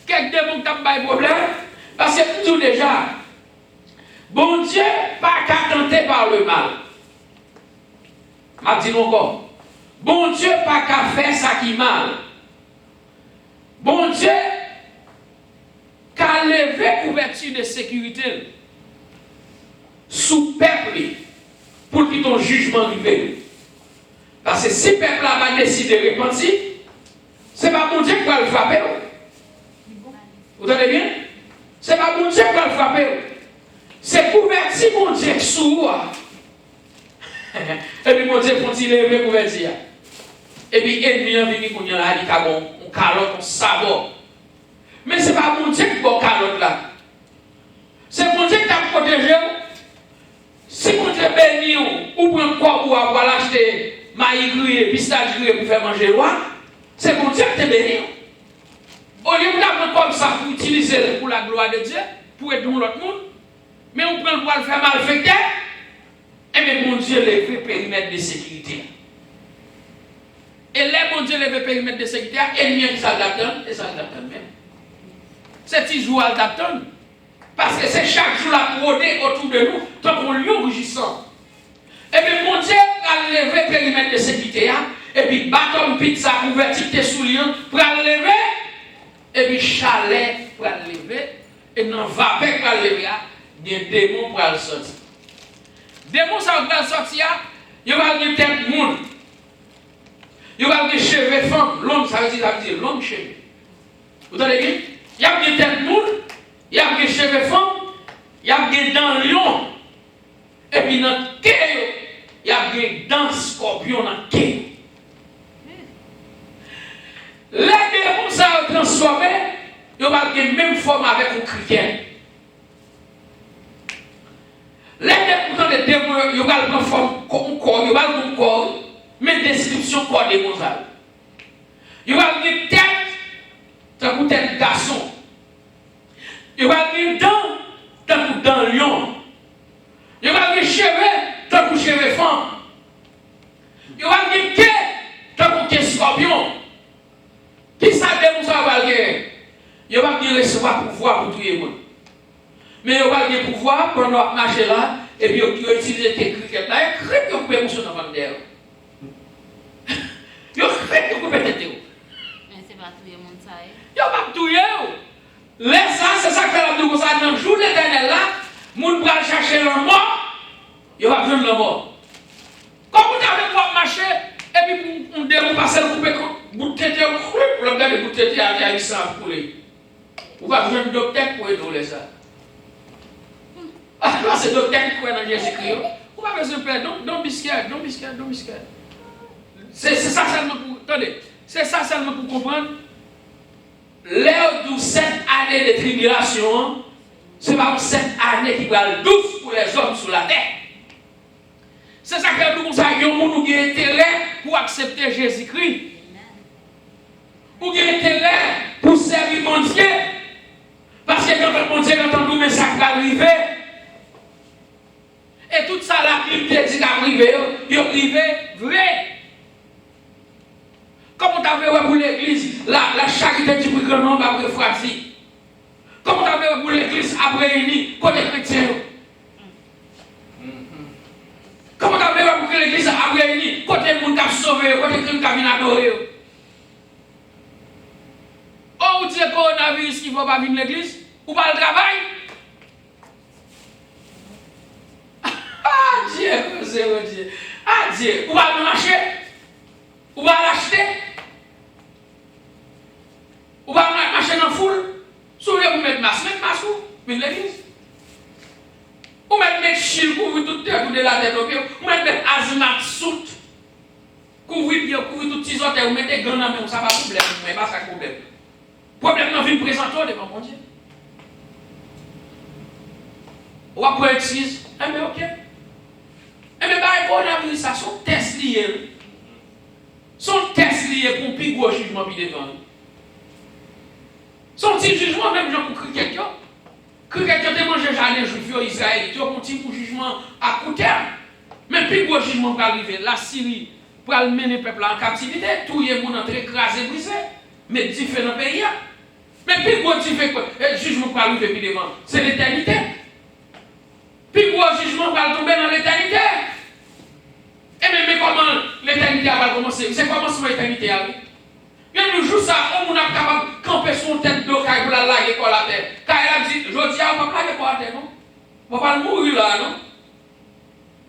Quelques démons qui ont des problèmes, parce que tout déjà, bon Dieu, pas qu'à tenter par le mal. Je dis encore, bon Dieu, pas qu'à faire ça qui mal. Bon Dieu, qu'à lever couverture de sécurité sous peuple pour qu'il ton jugement arrive. Parce que si le peuple va décider de repentir, ce n'est pas mon Dieu qui va le frapper. Vous entendez bien? Ce n'est pas mon Dieu qui va le frapper. C'est couverture mon Dieu sous. Et puis mon Dieu faut-il lever couverture. Et puis ennemi en venu qu'on y a dit on calotte, on sabot. Mais ce n'est pas mon Dieu qui va calotte là. C'est mon Dieu qui t'a protégé. Si vous êtes béni ou prendre quoi pour avoir acheté maïs grillé, pistache grillé pour faire manger loi, c'est mon Dieu qui t'a béni. Au lieu de prendre comme ça pour utiliser pour la gloire de Dieu, pour aider l'autre monde, mais on prend pour le faire malfecter, et bien mon Dieu lève le périmètre de sécurité. Et là, mon Dieu lève le périmètre de sécurité, ennemi qui s'adapte, et s'adapte même. c'est petit jour à l'attendre. Parce que c'est chaque jour la rôder autour de nous, tant qu'on lion rougissant. Et puis mon Dieu a levé le périmètre de sécurité, et puis bâton pizza couverture tes souliers pour lever, et puis chalet pour lever, et non vapeur pour lever, des démons pour le sortir. Démons ça va sortir, il va avoir des têtes monde. Il va avoir des cheveux femmes, l'homme ça veut dire l'homme cheveux. Vous entendez bien? Il y a des têtes monde, il y a des cheveux femmes, il y a des dents lion. Et puis dans le cœur, il y a des dents scorpions dans le cœur. Les démons ça va transformer, ils vont avoir la même forme avec un chrétien. Les démons, ils vont prendre forme comme corps, ils vont prendre corps, mais description corps démons. Ils vont avoir une tête, tant que tête garçon. Ils vont avoir une dent, tant que dent lion. Ils vont avoir des cheveux, tant que cheveux femme. Ils vont avoir des quais, tant que scorpion. Qui ça démon ça va gagner? Ils vont recevoir pouvoir pour tout le monde. Mais ils vont avoir pouvoir pour nous marcher là, et puis ils vont utiliser des criquettes là, et criquettes qui ont pu émotionner dans le derrière. Ils ont criquettes qui ont pu péter. Mais c'est pas tout le monde ça. Ils ont pas tout le monde. C'est ça que fait la douce dans le jour de l'éternel là, les gens vont chercher leur mort, ils vont prendre leur mort. Comme vous avez pouvoir marcher, et puis on déroule passer le coupé, vous têtez, vous regardez vous têtez à l'issue pour les. Vous va besoin de docteur pour aider ça. Ah, là, c'est docteur qui croit dans Jésus-Christ. Vous va besoin de faire, don't be scared. C'est ça seulement pour. Attendez, c'est ça seulement pour comprendre. L'heure de 7 années de tribulation, c'est pas 7 années qui va douce pour les hommes sur la terre. C'est ça que nous avons un intérêt pour accepter Jésus-Christ. Ou un intérêt pour servir mon Dieu. Parce que quand mon Dieu entend nous, mais ça va arriver. Et tout ça, la Bible dit qu'arriver, il arrive vrai. Comme on t'a fait pour l'église, la charité du plus grand nombre a refroidi. Comme on t'a fait pour l'église, a réuni côté chrétien. Comme on t'a fait pour l'église, a réuni côté monde qui a sauvé, côté crime qui a venu adorer. Oh, vous dites que le coronavirus qui ne va pas venir à l'église, ou pas le travail. Ah Dieu, Dieu. Ah Dieu, ou pas le marché, ou pas l'acheter. Ou pas marcher dans la foule. Si vous voulez mettre masque où? Mais l'église. Ou mettre chil, couvrir toute tête, de la tête au pied. Ou mettre azimat soute. Couvrir pied, couvrir tout petit hôtel, ou mettre grand dans le ça pas problème, mais pas ça problème. Problème dans vie présenter devant mon Dieu. Ou après utilise, eh bien ok. Eh bien, bah, coronavirus, ça sont tests liés. Son test lié pour un plus gros jugement puis devant nous. Son petit jugement, même gens pour quelqu'un. Que quelqu'un te mange jamais juif Israël, tu as un petit jugement à court terme. Mais plus gros jugement pour arriver, la Syrie, pour mener le peuple en captivité, tout le monde entre écrasé, brisé, mais différents pays. Mais plus gros jugement pour arriver puis devant, c'est l'éternité. Plus gros jugement pour tomber dans l'éternité. Et mais comment l'éternité va commencer? C'est comment son éternité arrive? Bien nous jouons ça, on est capable de camper son tête d'eau pour la laguer pour la terre. Car elle a dit, je dis, on ne va pas laguer pour la terre, non? On ne va pas mourir là, non?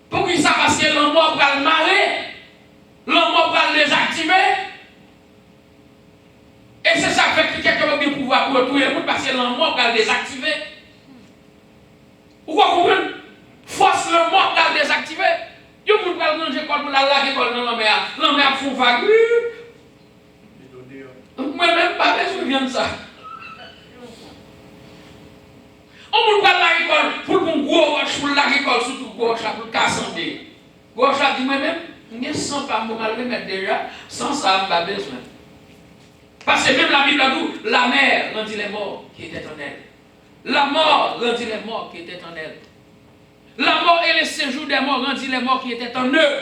Pour qui ça? Parce que l'homme va le marrer, l'homme va le désactiver. Et c'est ça qui fait que quelqu'un va bien pouvoir pour tout le monde parce que l'homme va le désactiver. Vous comprenez? Force le monde à le désactiver. Il y a des gens qui manger pour la laguer dans la mer. La mer font vague. Moi-même, pas besoin de ça. On ne peut pas l'école pour un gros roche pour l'école, surtout gros roche pour le casser. Gros roche dit moi-même, je ne sens pas mal remettre déjà, sans ça, je n'ai pas besoin. Parce que même la Bible a dit, la mer rendit les morts qui étaient en elle. La mort rendit les morts qui étaient en elle. La mort et le séjour des morts rendit les morts qui étaient en eux.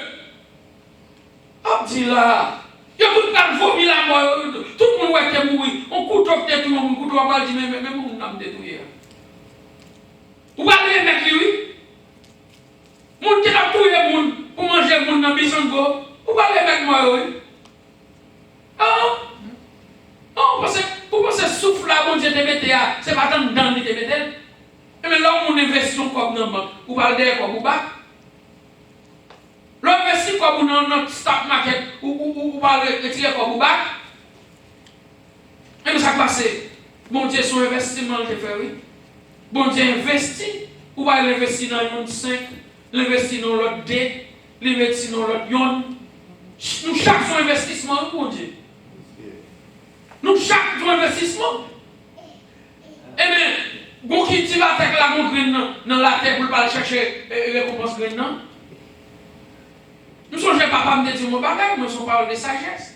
On dit là, il Tu as vomi la mort, tout le monde est mourir. On couteau que tout le monde, couteau va dire, mais on a détruit. Vous parlez avec lui? Moun qui a tué le monde pour manger le monde dans le bisongo. Vous parlez avec moi, oui? Ah? Non, pour penser souffle là, bon Dieu te mette, c'est pas tant de dents qui te mette. Mais là, on investit comme dans la banque. Vous parlez de quoi, vous bac? L'on investit comme dans notre stock market, vous parlez de retirer quoi, vous bac? Et ça passe. Bon Dieu, son investissement, je fais, oui. Bon Dieu investit, ou va l'investir dans le 5, l'investir dans l'autre D, l'investir dans l'autre yon. Nous chaque son investissement, bon Dieu. Nous chaque son investissement. Eh bien, bon qui dit la terre la graine dans la terre pour pas chercher récompense graine non. Nous sommes papa me dire mon bagage, nous sommes parole de sagesse.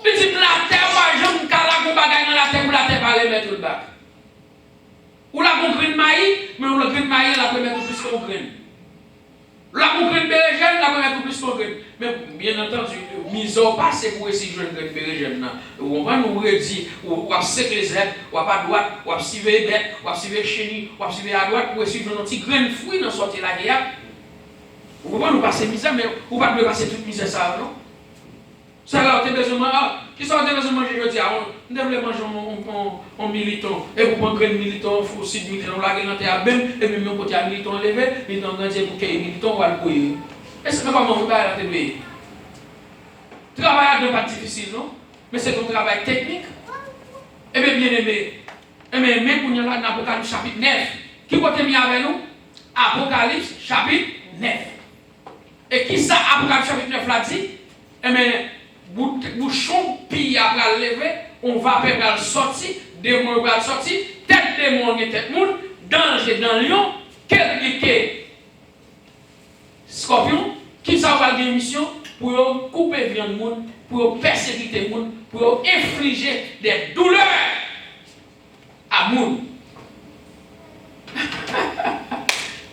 Il dit la terre va jamais cala mon bagage dans la terre pour la terre pas les mettre le bac. Ou la bon graine maïs, mais ou la graine maïs la peut mettre plus que graine. La bon graine bérégène la peut mettre plus que graine. Mais bien entendu, mise au passé pour essayer de jouer une graine bérégène. On va nous redire, ou à sec les aides, ou à pas droite, ou à suivre les bêtes, ou à suivre les chenilles, ou à suivre à droite pour essayer de jouer un petit grain de fruits dans sortir la guerre. Vous pouvez nous passer misère, mais vous ne pouvez pas passer toute misère ça, non? Ça là, vous avez besoin de manger. Qui sont besoin de manger, je dis, on devrait manger en militant. Et vous prenez un militant, il faut aussi de militant, on l'a gagné à même, et puis on côté à militant levé, militant grandi pour qu'il y ait militant, on va le couiller. Et c'est comment vous va la télé? Travail n'est pas difficile, non? Mais c'est un travail technique. Et bien aimé. Et bien aimé, pour nous, dans l'Apocalypse chapitre 9. Qui peut mis avec nous? Apocalypse chapitre 9. Et qui ça, Apocalypse chapitre 9 l'a dit? Eh bien, bouchon pille après lever, on va faire sortir, démon va sortir, tête démon et tête monde, danger dans lion, quelqu'un scorpion, qui ça va gagner mission pour couper viande monde, pour persécuter monde, pour infliger des douleurs à monde.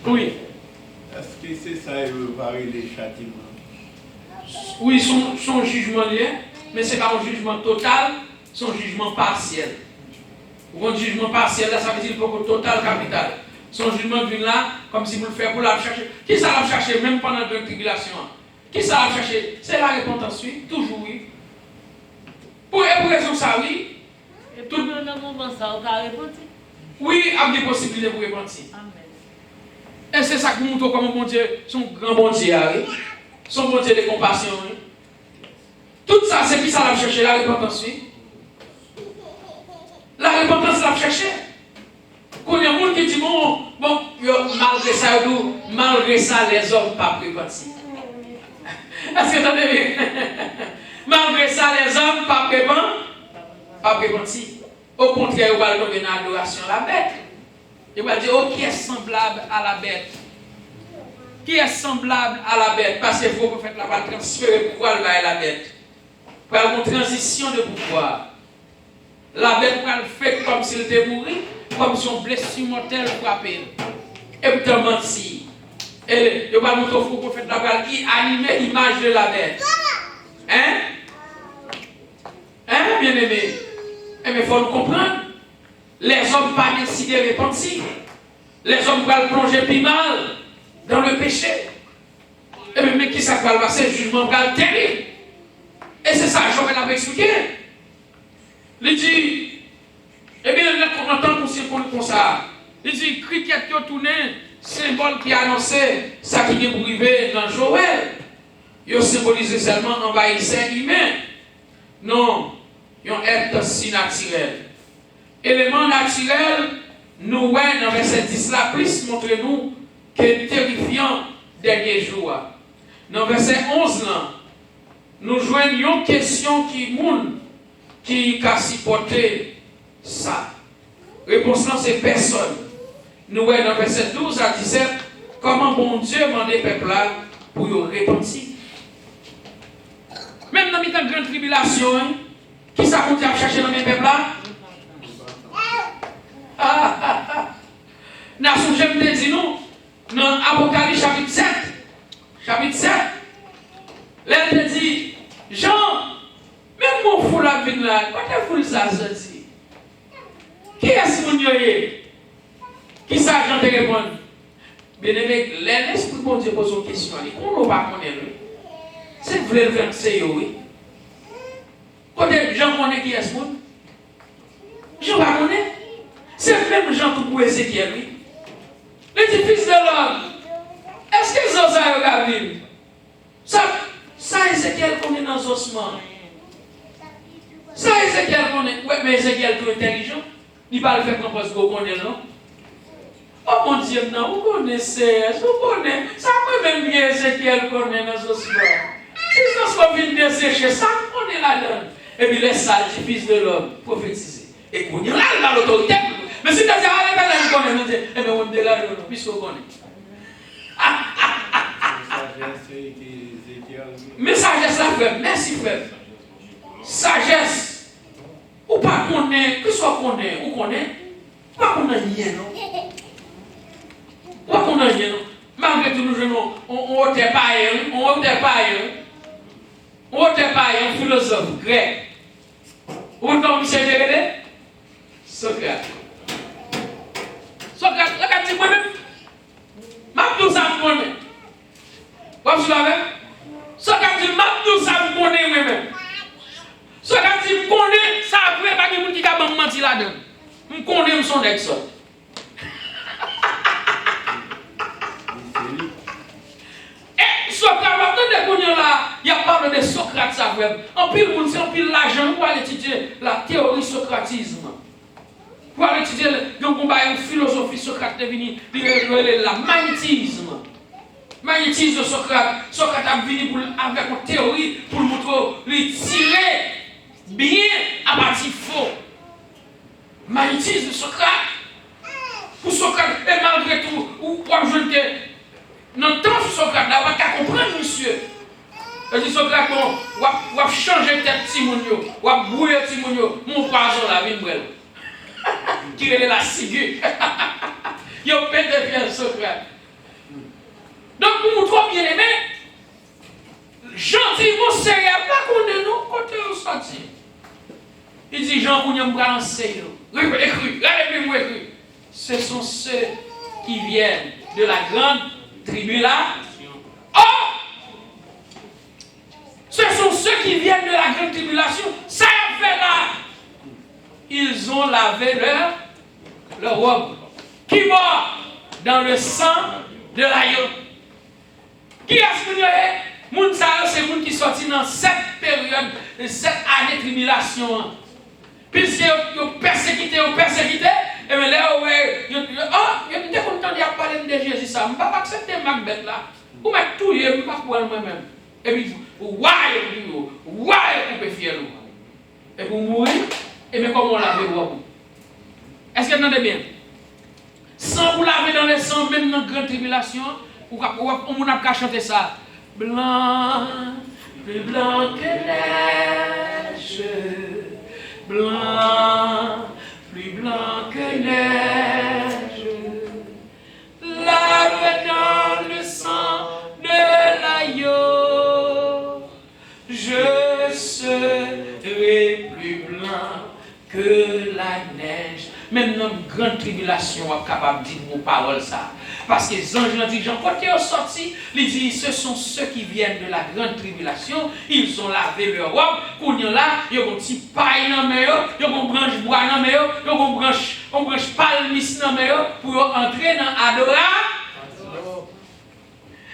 Oui. Est-ce que c'est ça, il veut parler des châtiments? Oui, son jugement lié, mais ce n'est pas un jugement total, c'est un jugement partiel. Ou un jugement partiel, là, ça veut dire pas total, capital. Son jugement vient là, comme si vous le faites pour la chercher. Qui ça l'a cherché, même pendant la tribulation? Qui ça l'a cherché? C'est la repentance, oui, toujours oui. Pour raison ça, oui. Et tout le monde a moment ça, on a repenti. Oui, il y a des possibilités pour repentir. Amen. Et c'est ça qui montre comment mon Dieu, son grand bon Dieu, oui. Son bon Dieu de compassion. Oui. Tout ça, c'est qui ça l'a cherché, la repentance, oui. La repentance l'a cherché. Quand il y a des gens qui disent, bon, malgré ça, les hommes ne pas repentis. Est-ce que vous entendez bien? Malgré ça, les hommes ne pas repentis. Au contraire, ils vont tomber dans l'adoration à la bête. Ils vont dire, oh, qui est semblable à la bête? Qui est semblable à la bête? Parce que vous faites la transférer le pouvoir à la bête. Pour avoir une transition de pouvoir. La bête va le faire comme s'il était mort, comme si on blessure mortelle frappée. Et puis t'as menti. Et il va montrer au prophète la balle qui anime l'image de la bête. Hein? Hein, bien aimé? Eh bien, il faut le comprendre. Les hommes pas décidé de repentir. Les hommes vont plonger plus mal dans le péché. Et bien, mais qui ça va passer? Le jugement va le terrible. Et c'est ça, Joël avait expliqué. Il dit, eh bien, on entend pour ça. Il dit, cricket qui a tourné, symbole qui a annoncé ça qui est privé dans Joël. Il a symbolisé seulement envahisseur humain. Non, il y a un être si naturel. Élément naturel, nous voyons dans verset 10 là, plus montre-nous que terrifiant dernier jour. Dans verset 11 là, nous joignons une question qui a supporté ça. Réponse là, c'est personne. Nous voyons dans verset 12 à 17, comment bon Dieu demandait au peuple là pour y repentir. Même dans une grande tribulation, hein, qui ça continue à chercher dans mes peuples là? Nation, je me dis nous, dans Apocalypse chapitre 7, là, il dit, Jean, là, quand vous ça sorti? Qui est-ce que vous avez? Qui s'agent de répondre? Bien aimé, l'esprit de Dieu pose une question. On ne va pas connaître. C'est vrai, c'est oui. Quand les gens connaissent qui est ce monde, je ne pas connaître. C'est même gens pour Ézéchiel, oui. L'édifice de l'homme. Est-ce que ça a regardé? Ça Ézéchiel connaît dans les ossements. Ça Ézéchiel connaît. Oui, mais Ézéchiel est intelligent. Il ne va pas le faire comme parce qu'on connaît, non? Oh mon Dieu, non, vous connaissez, vous connaissez. Ça peut même bien Ézéchiel connaît dans les ossements. Si les ossements viennent dessécher, ça on est là-dedans. Et puis les salles du fils de l'homme, prophétiser. Et qu'on est là dans l'autorité. Mais si tu as dit, allez, allez, on connaît, eh bien, on est là, puisqu'on connaît. Mais sagesse la frère, merci frère. Sagesse. Ou pas connaît, que soit connaît, ou connaît, pas connaît rien, non. Pas connaît rien, non. Malgré tout, nous venons, on n'était pas un philosophe grec. Où est-ce que c'est Dérédé? Socrate. Socrate, regarde moi-même. Mabdou ça me connaît. Vous savez? Socrate dit Mabdou ça me connaît moi-même. Socrate dit me connaît, ça après pas de monde qui a menti là-dedans. Me connaît son ex. Socrate, il y a parlé de Socrate, ça vrai. En pile, on pile l'argent pour aller étudier la théorie socratisme. Pour aller étudier une philosophie Socrate devenu la magnétisme. Magnétisme de Socrate. Socrate a venu avec une théorie pour montrer, lui tirer bien à partir faux. Magnétisme de Socrate. Pour Socrate, et malgré tout, ou pour ajouter. Non, tant que Socrate, là, on va comprendre, monsieur. Je dis Socrate, on va changer tête Timonio, on va brouiller Timonio, mon poison là, vient brûler. Qui est la ciguë. Il y a plein de bien Socrate. Donc, pour nous trop bien aimés, gentiment, sérieux, pas qu'on est nous, côté où sorti. Il dit, Jean, qu'on y a me balancer. Écrit, regardez-moi écrit. Ce sont ceux qui viennent de la grande tribulation. Oh! Ce sont ceux qui viennent de la grande tribulation. Ça a fait là. Ils ont lavé leur robe. Qui mort dans le sang de l'agneau. Qui est-ce que nous est? Moun sa c'est moun qui sorti dans cette période, cette année de tribulation. Puisque ils persécuté, et bien là, ils étaient contents de parler de Jésus. Ça, je ne vais pas accepter Macbeth là. Vous mettez tout, je ne vais pas pour moi-même. Et puis, vous peut fier. Et vous mourir, et bien comment on lave vous? Est-ce que vous entendez bien? Sans vous laver dans le sang, même dans la grande tribulation, on n'a qu'à chanter ça. Blanc, plus blanc que neige. Blanc, plus blanc que neige. Lavé dans le sang de l'agneau. Je serai plus blanc que la neige. Même dans une grande tribulation, on est capable de dire vos paroles ça. Parce que les anges disent, quand ils sont sortis, ils disent, ce sont ceux qui viennent de la grande tribulation, ils ont lavé leur robe, qu'on y a là, ils ont un petit paille dans mes yeux, ils ont une branche bois dans mes yeux, ils ont une branche palmis dans mes yeux, pour entrer dans l'adoration.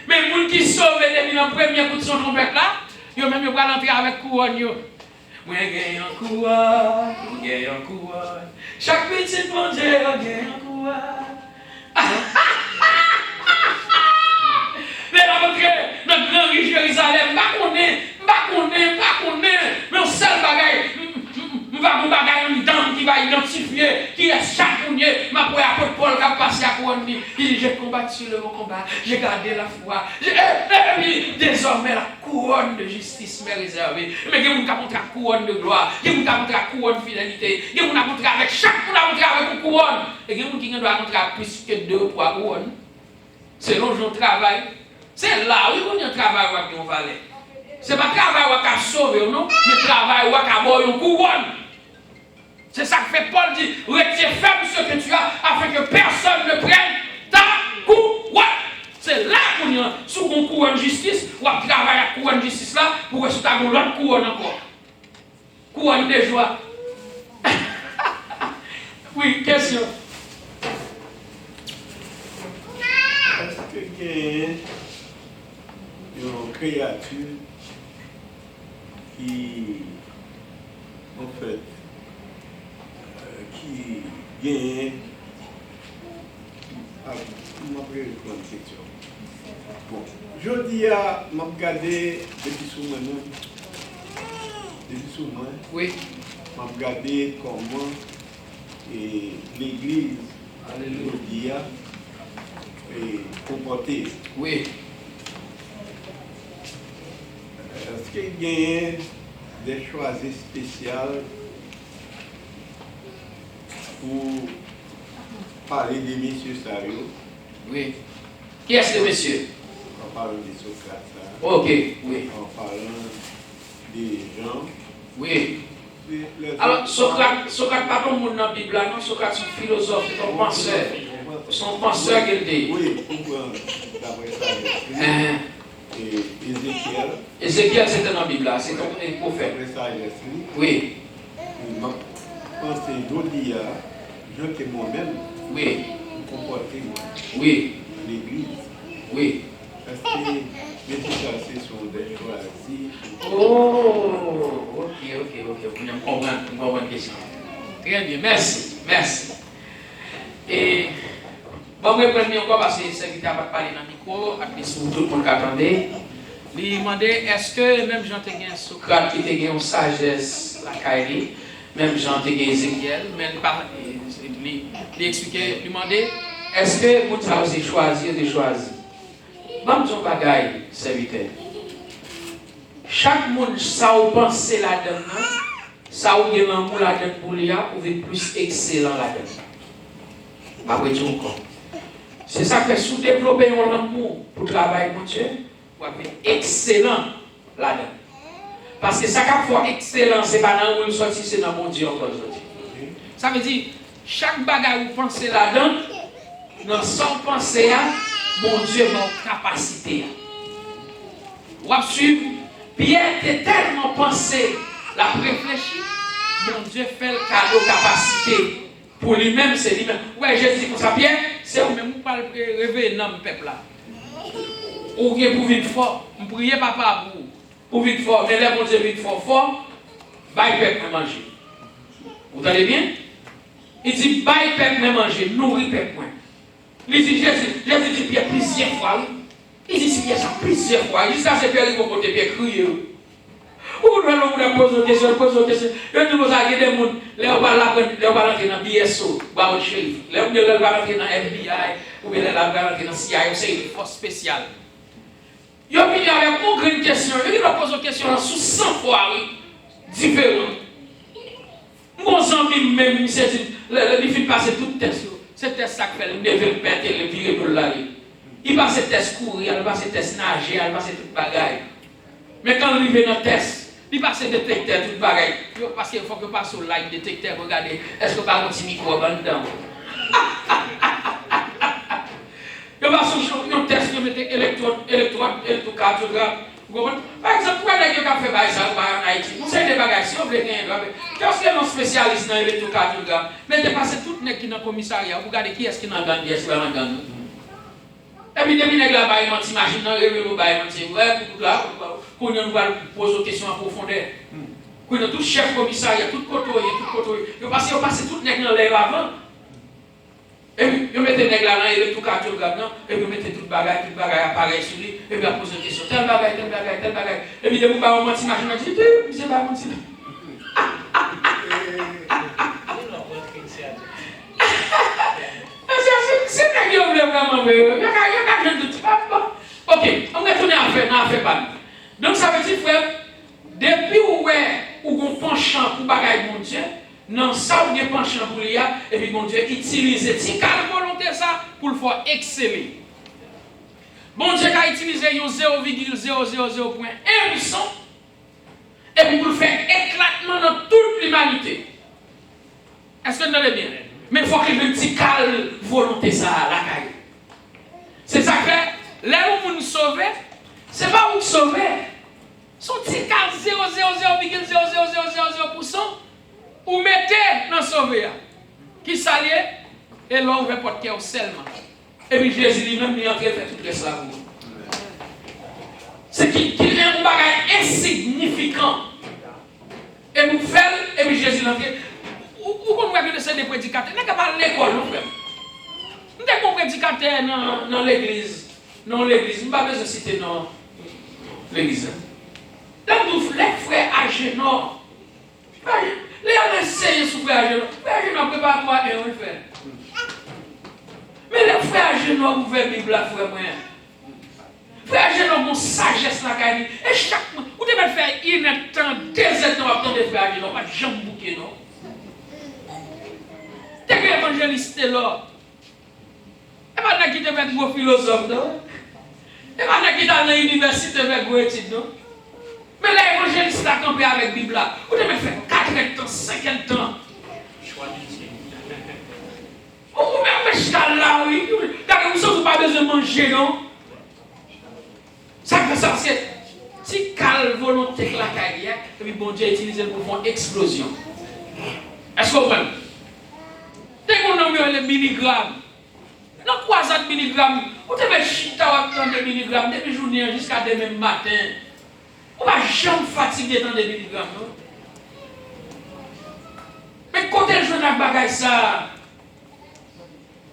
Mais les gens qui sauvent depuis le premier coup de son trompette là, ils ont même entrer avec couronne. Moi, j'ai un couronne, j'ai un couronne. Chaque petit mon Dieu, j'ai un couronne. Mais la rentrée dans le grand riche Jérusalem, pas qu'on est, mais on seul bagaille, on va vous bagaille une dame qui va identifier qui est chapounier, ma pour apôtre Paul qui a passé à couronne, il dit j'ai combattu le bon combat, j'ai gardé la foi, désormais la couronne de justice m'est réservée. Mais il y a des gens qui la couronne de gloire, il y a des gens qui la couronne de fidélité, il y a des gens qui avec chaque monde avec une couronne, et il y a des gens qui doivent plus que 2 ou 3 couronnes. Selon son travail. C'est là où on y a un travail avec un valet. Ce n'est pas travail qui a sauvé, non, mais travail qui a boire une couronne. C'est ça que fait Paul dit, retiens ferme ce que tu as afin que personne ne prenne ta couronne. C'est là qu'on est sous une couronne de justice, ou à travailler à la couronne de justice là, pour que tu aies une autre couronne encore. Couronne de joie. Oui, question. Est-ce que y a une créature qui, en fait, qui gagne. Je vais répondre à une question. Bon, je dis à m'a regardé depuis sous moi. Depuis sous moi. Oui. M'a regardé comment l'église aujourd'hui est comportée. Oui. Est-ce qu'il y a des choix spéciaux pour parler des messieurs sérieux? Oui. Qui est ce monsieur? En parlant de Socrate. Ok, oui. En parlant des gens. Oui. Alors, Socrate pas comme monde dans la Bible, non? Socrate c'est un philosophe, c'est un penseur. Son penseur qu'il dit. Oui, pour d'après ça, et Ézéchiel. Ézéchiel c'était dans la Bible, c'est un prophète. Après ça, oui. Je pense que aujourd'hui, je que moi-même, oui. comporter oui. l'église. Oui. Parce que les déplacés sont des choisis. Oh, ok. Vous comprenez une question. Très bien, merci. Et, bon, je vais prendre encore parce que le serviteur va parler dans le micro, après tout le monde qui attendait. Il demandait est-ce que même Jean Téguin Socrate qui a une sagesse, la Kairi, même Jean Téguin Ézéchiel, même il expliquait, il demandait est-ce que vous avez choisi ou déchoisi? Bon, son bagaille, serviteur. Chaque monde, ça ou pense là-dedans, ça ou bien l'amour là-dedans pour lui, ou bien plus excellent là-dedans. Après tout encore. C'est ça que si vous développez un amour pour travailler, mon Dieu, vous avez excellent là-dedans. Parce que ça qui fait excellent, c'est pas dans où il sorti, c'est dans mon Dieu encore sorti. Ça veut dire, chaque bagaille vous pensez là-dedans, dans son pensée, mon Dieu a une capacité. Vous avez suivi, Pierre était tellement pensé, la réfléchi, mon Dieu fait le cadeau capacité. Pour lui-même, c'est lui-même. Ouais, Jésus, pour ça, Pierre, c'est vous-même, vous parlez réveiller dans le peuple là. Ou bien pour vivre fort, vous priez papa pour vivre fort, mais là, mon Dieu vivre fort, bah, il peut manger. Vous entendez bien? Il dit, bah, il peut manger, nourrir le peuple. Il dit, Jésus dit Pierre plusieurs fois. Il dit, Pierre ça plusieurs fois. Il dit, ça c'est Pierre qui va côté Pierre crier. Ou nous allons poser une question. Il dit, vous avez des gens, là on va rentrer dans BSO, Barreau Sheriff. Là on va rentrer dans FBI, ou bien là on va rentrer dans CIA, c'est une force spéciale. Il a venu avec une grande question. Il va poser une question sous 100 fois différentes. Mon ami même, il fait passer tout le test. C'est test ça qui fait le neveu pète et le virer pour l'aller. Il passe le test courir, il passe le test nager, il passe toute bagaille. Mais quand il arrive dans le test, il passe le détecteur toute bagaille. Parce qu'il faut que passe au light détecteur, regardez, est-ce que pas un petit microbe dedans? Il passe un test, il met électrocardiogramme. Par exemple, pourquoi les gens qui fait ça en Haïti? Vous savez des bagages, si vous voulez gagner, qu'est-ce qu'il y a un spécialiste dans l'électrocardiogramme? Mais dépassez tout le monde qui est dans le commissariat, vous regardez qui est-ce qui est dans le gang, qui est-ce qui est dans le gang. Et puis, depuis que vous avez une machine, vous avez une qu'on va poser des questions en profondeur. Qu'on a tout chef commissariat, tout côté, vous passez tout le monde dans l'air avant. Et puis, vous mettez les nègres là, l'électrocardiogramme, et puis vous mettez tout le bagage appareil sur lui, et puis vous posez des questions. Tel bagage. Et puis, vous avez une machine, vous dites, c'est pas mon style. C'est un gars qui vraiment il y a de tout. Ok, on va tourner à faire pas. Donc ça veut dire, frère, depuis où on penchant pour bagaille mon Dieu, non, ça on est penchant pour lui, et puis mon Dieu utilise cette volonté ça pour le faire exceller. Bon Dieu a utilisé 0,0001% et pour faire éclatement dans toute l'humanité. Est-ce que vous entendez bien? Mais il faut que le petit calme volonté ça la caille. C'est ça que là où nous sauver, c'est pas où sauver. Son petit calme 0,000000% ou mettez dans sauver. Qui s'allie et là ouvre porte cœur seulement. Et puis Jésus lui-même il est en train de faire tout ça pour vous. C'est qu'il est un bagage insignificant. Et nous faisons, et puis Jésus l'entre. Où qu'on voit que c'est des prédicateurs? Nous n'avons pas l'école, nous frère. Nous avons des prédicateurs dans l'église. Dans l'église, nous n'avons pas besoin de citer dans l'église. Là, nous les frères âgés, non. Les enseignants sous frères âgés, frères âgés, non, prépare-toi et on le fait. Mais les frères âgés, non, vous faites la Bible, frère moyen. Frère âgés, non, mon sagesse, la caille. Et chaque mois, vous devez faire une temps, 2 ans, attendre les frères âgés, non, pas de jambes bouquées, non. Dès que l'évangéliste est là, et maintenant qui te fait gros philosophe, non? Et maintenant qui est dans l'université avec gros études, non? Mais l'évangéliste a campé avec la Bible là. Vous devez faire 40 ans, 50 ans. Vous même jusqu'à là, oui. Car vous n'avez pas besoin de manger, non? Ça fait ça, c'est. Si calme volonté que la carrière, et puis bon Dieu utilise le pour faire explosion. Est-ce que vous comprenez? Dès qu'on a mis les milligrammes, dans 300 milligrammes, vous devez chita ou attendre des milligrammes depuis journée jusqu'à demain matin. On ne va jamais fatiguer dans des milligrammes, non? Mais quand elle joue dans le bagage, ça,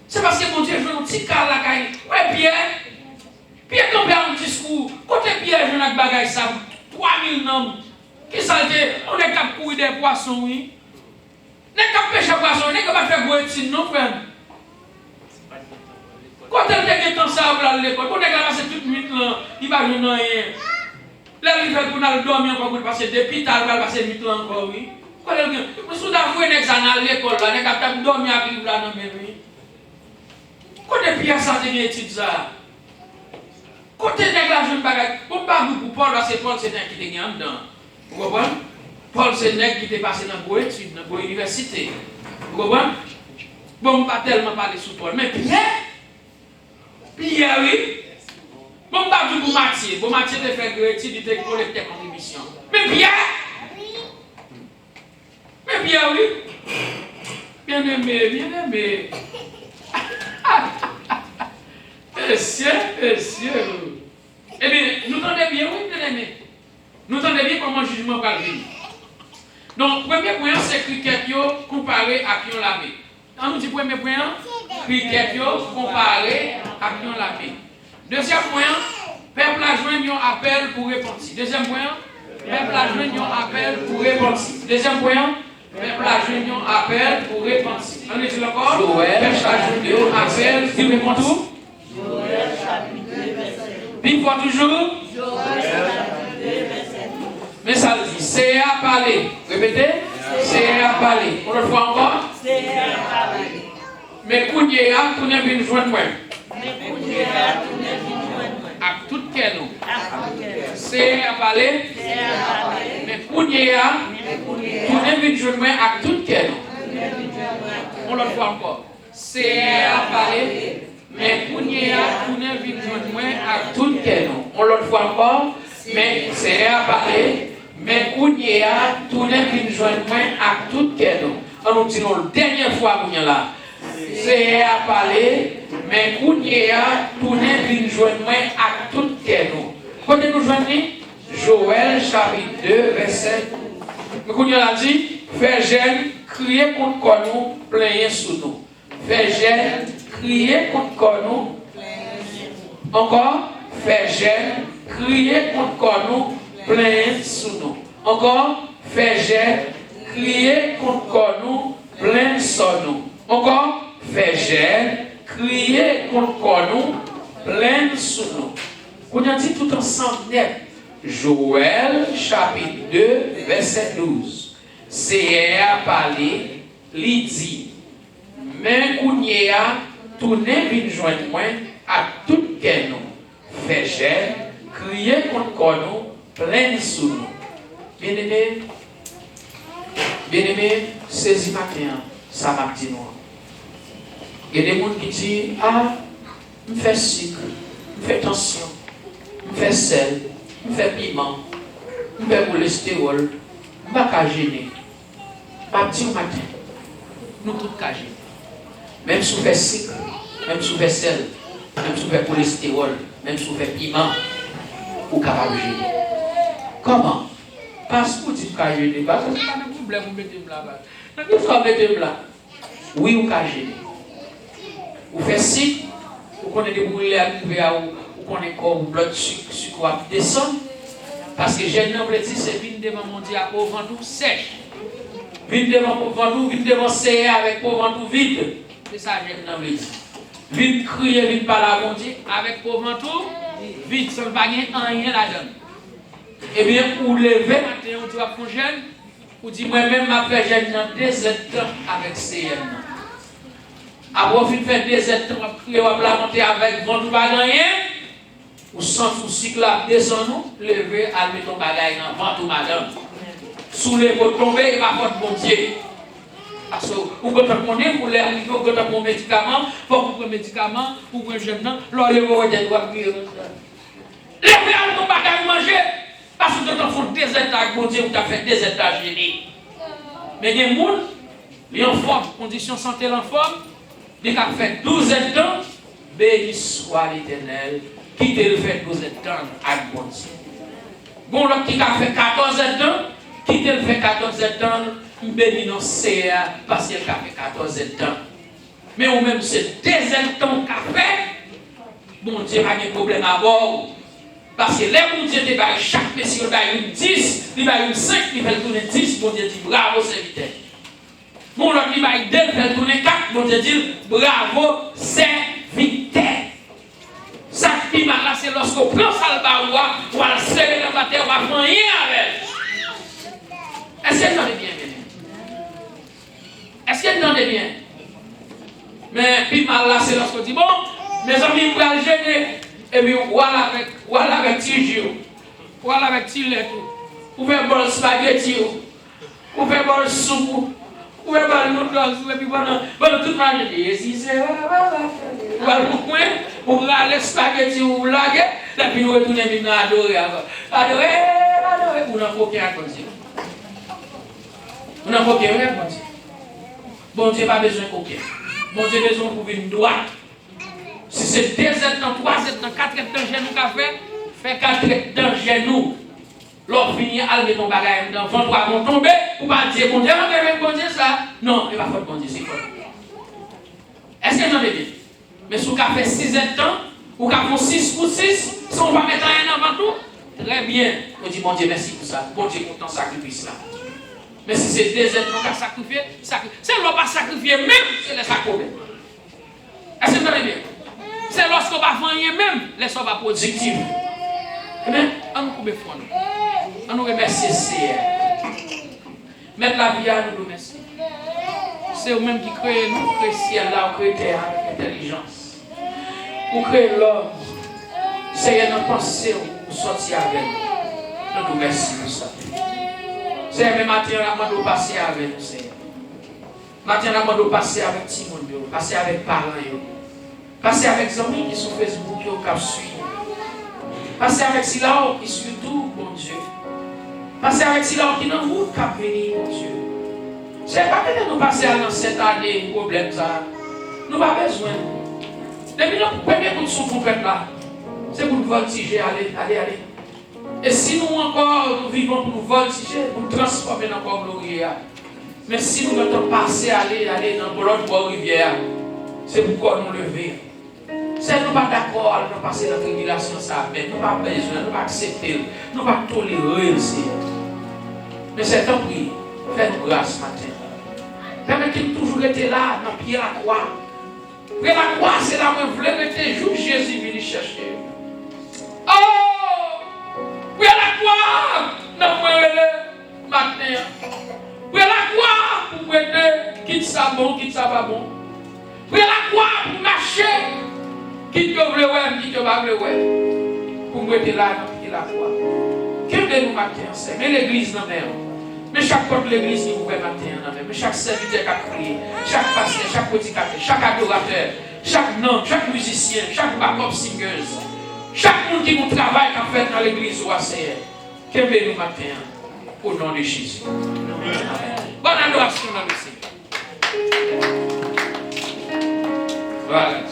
c'est parce que mon Dieu joue un petit car la caille. Ouais, Pierre quand un discours, quand Pierre joue dans le bagage, ça, 3000 noms, qui s'alté, on est capable de courir des poissons, oui. On est capable de pêcher des poissons, on est capable de faire gros études, non, frère? Quand elle est temps ça, on va à l'école, on est capable de passer toute nuit là, il va jouer dans rien. Là, il fait qu'on a dormi encore pour passer depuis tard, il va passer vite là encore, oui. Quand elle dit, mais si vous avez un examen à l'école, là, on est capable de dormir à vivre là, non, mais oui. Quand depuis à ça, c'est une étude ça. Quand tu es dans la jeune bagage, on parle beaucoup Paul, là, c'est Paul, c'est un qui est gagné dedans. Vous comprenez? Paul, c'est un qui est passé dans une étude, dans une université. Vous comprenez? Bon, on ne va pas tellement parler sur Paul, mais Pierre, oui. Bon, on va dire pour Mathieu. Bon, Mathieu te fait une étude, il te collecte tes contributions. Mais Pierre, oui. Bien aimé. Monsieur. Eh bien, nous entendez bien, oui, bien aimé. Nous entendez bien comment le jugement va venir. Donc, premier point, c'est cricket comparé à qui on l'a mis. On nous dit premier point, cricket comparé à qui on l'a mis. Deuxième point, peuple a joint un appel pour repentir. Deuxième point, peuple a joint un appel pour repentir. Deuxième point, peuple a joint un appel pour repentir. On est d'accord? Peuple a joint un appel pour repentir. Puis fois toujours. Mais ça dit, c'est à parler. Répétez. C'est à parler. On le voit encore? C'est à parler. Mais Kounye a tout n'est venu joindre moi. À tout quel nom. C'est à parler. Mais Kounye a tout n'est venu joindre moi à tout quel nom. On le voit encore. C'est à parler. Mais Kounye a tout n'est venu joindre moi à tout quel nom. On le voit encore. Mais c'est à parler. Mais Kounye a tout n'est venu joindre moi à tout quel nom. On nous dit la dernière fois Kounye là. C'est à parler, mais Kounye a tourné une journée à tout quel nom. Quand nous joignons, Joël chapitre 2, verset. Mais Kounye a dit, fais jeune, crier contre nous, plein sous nous. Fais jeune, crier contre nous. Encore, fais jeune, crier contre nous, plein sous nous. Encore, fais jeune, crier contre nous, plein sous nous. Encore, fais jeune, crier contre nous, plein sous nous. On a dit tout ensemble net. Joël chapitre 2, verset 12. C'est à parler, il dit, mais Kounye a tourné une jointe moi à tout quel nom. fait jet, crier contre nous, plein sous nous. Bien-aimé, saisis matin, ça m'a dit nous. Il y a des gens qui disent, ah, je fais sucre, je fais tension, je fais sel, je fais piment, je fais cholestérol, je ne vais pas gêner. Je dis au matin, nous tous gêner. Même si on fait sucre, même si on fait sel, même si on fait cholestérol, même si on fait piment, ou capable de gêner. Comment? Parce que vous dites que vous gêner, parce que c'est pas un problème, vous mettez là-bas. Qu'est-ce que vous mettez là? Oui, vous gêner. Vous faites sucre, vous connaissez des brûlés arrivés à vous, vous connaissez encore vous blood sucre à descendre. Parce que j'ai un petit c'est vine devant mon diable au ventre sèche. Vine devant mon ventre, vine devant serré avec au ventre vide. C'est ça que j'ai un petit. Vine crier, vine parler à mon Dieu avec au ventre vide, sans pas rien là-dedans. Eh bien, vous levez matin, vous dites pour jeune, vous dites moi-même, ma fait jeune dans 2 ans avec CM. Après, vous faites 2 ans, vous monter avec ventre pas rien. Ou sans souci que la descend nous, lever, allumer ton bagage dans ventre ou madame. Sous les pots tomber, et pas votre bon Dieu. Parce que vous pouvez connaître, vous l'avez vous pouvez prendre un médicament, pour vous prendre un médicament, pour vous jeune, l'on le voit, vous doit prier. Levez, allumer ton bagage manger, parce que vous avez fait 2 états, bon Dieu, vous avez fait 2 états gênés. Mais il y a des gens, ils sont en forme, condition santé en forme, ils ont fait 12 ans, béni soit l'Éternel. Qui te le fait 12 ans à bon Dieu. Bon, l'autre qui a fait 14 ans, qui te le fait 14 ans, béni non c'est parce qu'il a fait 14 ans. Mais ou même c'est 2 ans qu'a fait, bon Dieu a des problèmes à bord. Parce que les bon Dieu te bat chaque messie, il bat une 10, il bat une 5, il fait tourner 10, bon Dieu dit bravo serviteur. Bon, l'autre il bat 2, il fait tourner 4, bon Dieu dit bravo serviteur. Ça qui m'a là, c'est lorsqu'on prend ça le baroua, on va le serrer dans la terre, on va faire rien avec. Est-ce que vous entendez bien, est-ce que vous entendez bien? Mais puis mal là, c'est lorsqu'on dit, bon, mes amis, vous allez gêner, et puis voilà avec Tijou, voilà avec Tilet, vous faites bon spaghetti, vous faites bon soupe, vous faites bon noodles, et puis pendant toute la journée, si c'est vous allez vous coin, vous allez spaghetti, vous blaguez, et puis vous retournez dans adorer. Adorer, vous n'en faut qu'un comme ça. Vous n'en faut qu'un comme ça. Bon Dieu pas besoin de coquin. Bon Dieu a besoin pour une droite. Si c'est 2 ans, 3 ans, 4 ans de genou qu'a fait 4 ans de genou. L'autre finit à lever ton bagage dans 23 vont tomber, ou pas dire bon Dieu, bon Dieu ça. Non, il va faire bon Dieu, c'est quoi. Est-ce que j'en ai bien? Mais si vous avez fait 6 ans, ou vous avez fait 6 pour 6, si on va mettre rien avant tout, très bien. On dit, bon Dieu, merci pour ça. Bon Dieu, pour ton sacrifice là. Mais si c'est 2 ans qu'on a sacrifié, c'est l'on va sacrifier même, c'est les sacrifiés. Est-ce que vous avez bien? C'est lorsqu'on va faire rien même, les gens vont productif. Eh bien, on nous coupe fond. On nous remercie, Seigneur. Mettre la vie à nous remercier. C'est vous-même qui crée nous, crée le ciel là, crée la terre avec intelligence. Vous créez l'homme. Seigneur, nous pensons pour sortir avec nous. Nous nous remercions pour ça. Seigneur, même matin, on va passer avec nous, Seigneur. Matin, on va passer avec Timon, passer avec parents, passer avec les amis qui sont sur Facebook, qui suivent. Passer avec Sila qui suit tout, bon Dieu. Passer avec Sila qui est dans la route, qui venir, bon Dieu. C'est pas que nous passer dans cette année, problème ça. Nous n'avons pas besoin. Depuis le premier coup de souffle là, c'est pour nous voltiger, allez. Et si nous encore nous vivons pour nous voltiger, pour nous transformer dans le glorieux. Mais si nous mettons passer, aller dans l'autre rivière, c'est pourquoi nous lever. C'est nous pas d'accord à nous passer dans la tribulation, ça, mais nous pas besoin, nous pas accepter, nous pas tolérer aussi. Mais c'est tant pis, fais-nous grâce matin. Permettez-nous toujours être là, dans pied à la croix. Mais la croix, c'est là où vous voulez mettre jour Jésus venu chercher. Oh! Oui, à la croix! Non, le matin. Oui, à la croix pour prêter, quitte ça bon, quitte ça pas bon. Oui, à la croix pour marcher, quitte que vous voulez, quitte que vous voulez. pour me mettre là et la foi. Qu'est-ce nous matin, c'est mais l'église dans même. Mais chaque porte de l'église qui ouvre matin, mais chaque serviteur qui a prié, chaque pasteur, chaque prédicateur, chaque adorateur, chaque nom, chaque musicien, chaque backup singer, chaque monde qui nous travaille qui a fait dans l'église ou à CR. Qu'est-ce nous matin au nom de Jésus. Bonne adoration dans le Seigneur. Voilà.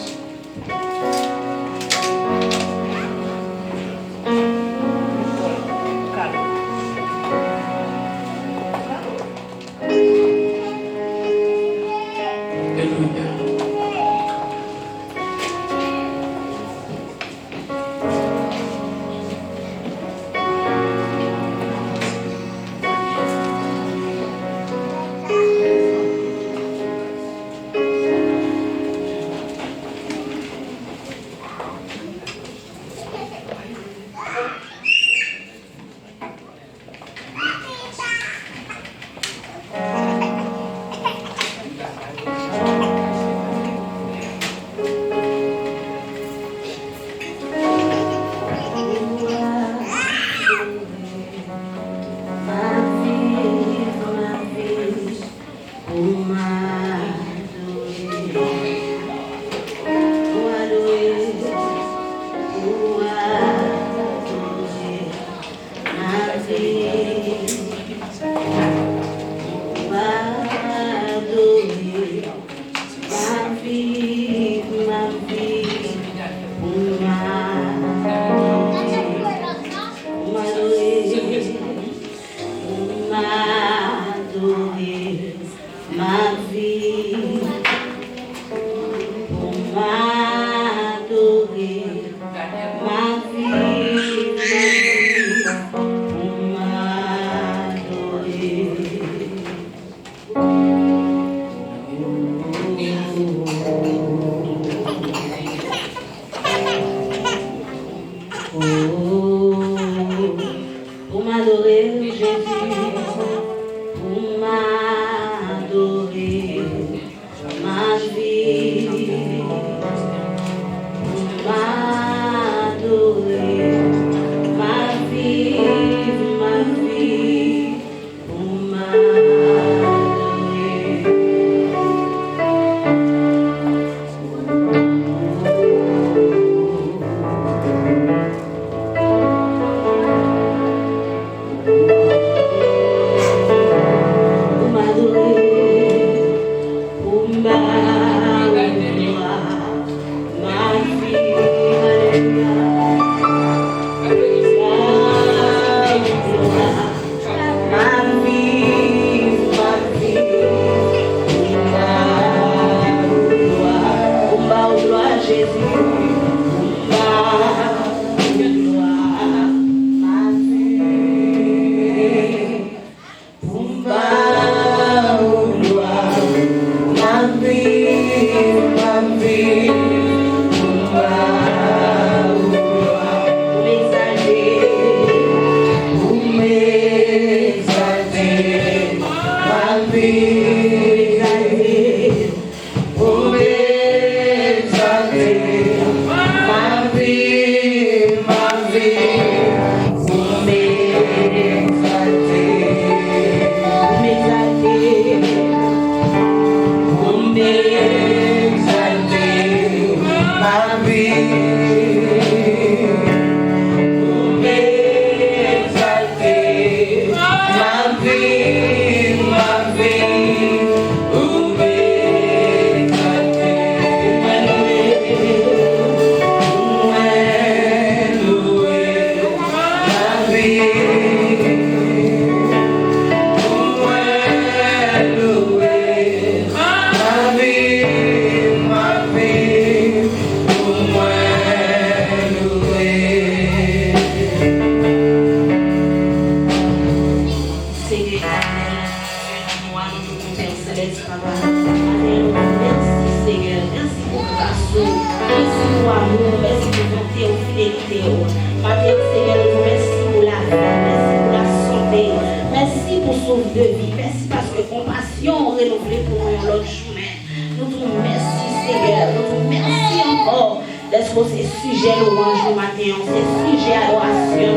d'être ces sujets louange le matin, ces sujets adoration.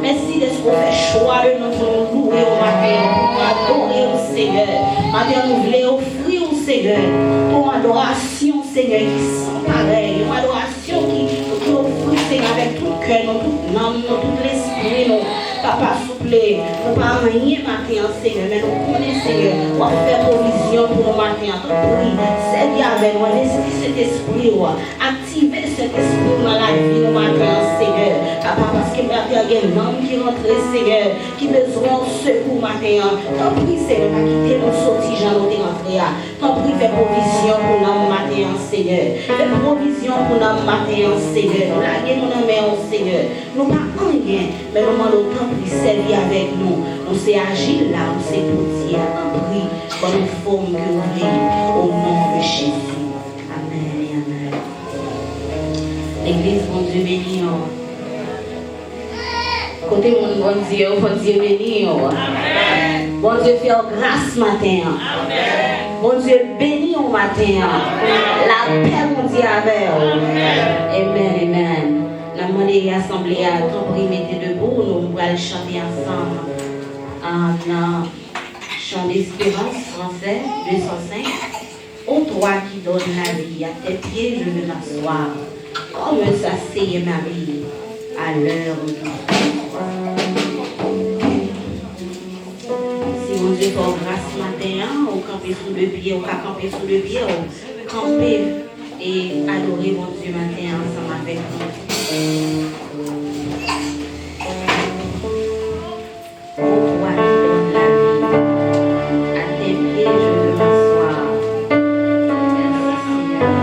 Merci d'être fait choix de nous louer au matin, pour adorer au Seigneur. Matin, nous voulons offrir au Seigneur pour adoration, Seigneur, qui sont pareils, une adoration qui offre, Seigneur, avec tout le cœur, toute l'âme, tout l'esprit, nous. Papa, s'il vous plaît, nous ne pas rien matin, Seigneur, mais nous connaissons, Seigneur, on va faire provision pour nos matins. Oui, Seigneur, avec nous, laissez cet esprit, activer cet esprit dans la vie, nos matins, Seigneur. Papa, parce que matin, il y a un homme qui rentre, Seigneur, qui besoin de secours matin. Tant pis, Seigneur, pas quitter nos sorties, j'en ai rentré. Tant pis, fais provision pour nos matins, Seigneur. Fais provision pour nos matins, Seigneur. Nous laguons nos mains, Seigneur. Nous pas rien, mais nous demandons tant pis, servir avec nous. Nous c'est agir là, nous c'est tout dire. Tant pis, dans une forme que vous voulez, au nom de Jésus. Amen et amen. L'église, mon Dieu béni. Côté mon bon Dieu béni. Amen. Bon Dieu fait grâce matin. Amen. Bon Dieu béni au matin. La paix, mon Dieu, avec vous. Amen, amen. La monnaie assemblée à ton prix, mettez debout, nous allons chanter ensemble. Dans chant d'espérance français 205. Ô toi qui donnes la vie, à tes pieds je veux m'asseoir. Comme s'assied Marie à l'heure où tu si vous êtes en grâce matin, on campe sous le pied, on va camper sous le pied, on camper et adorer mon Dieu matin ensemble avec nous. Ô toi qui donnes la vie, à tes pieds je veux m'asseoir. Merci Seigneur.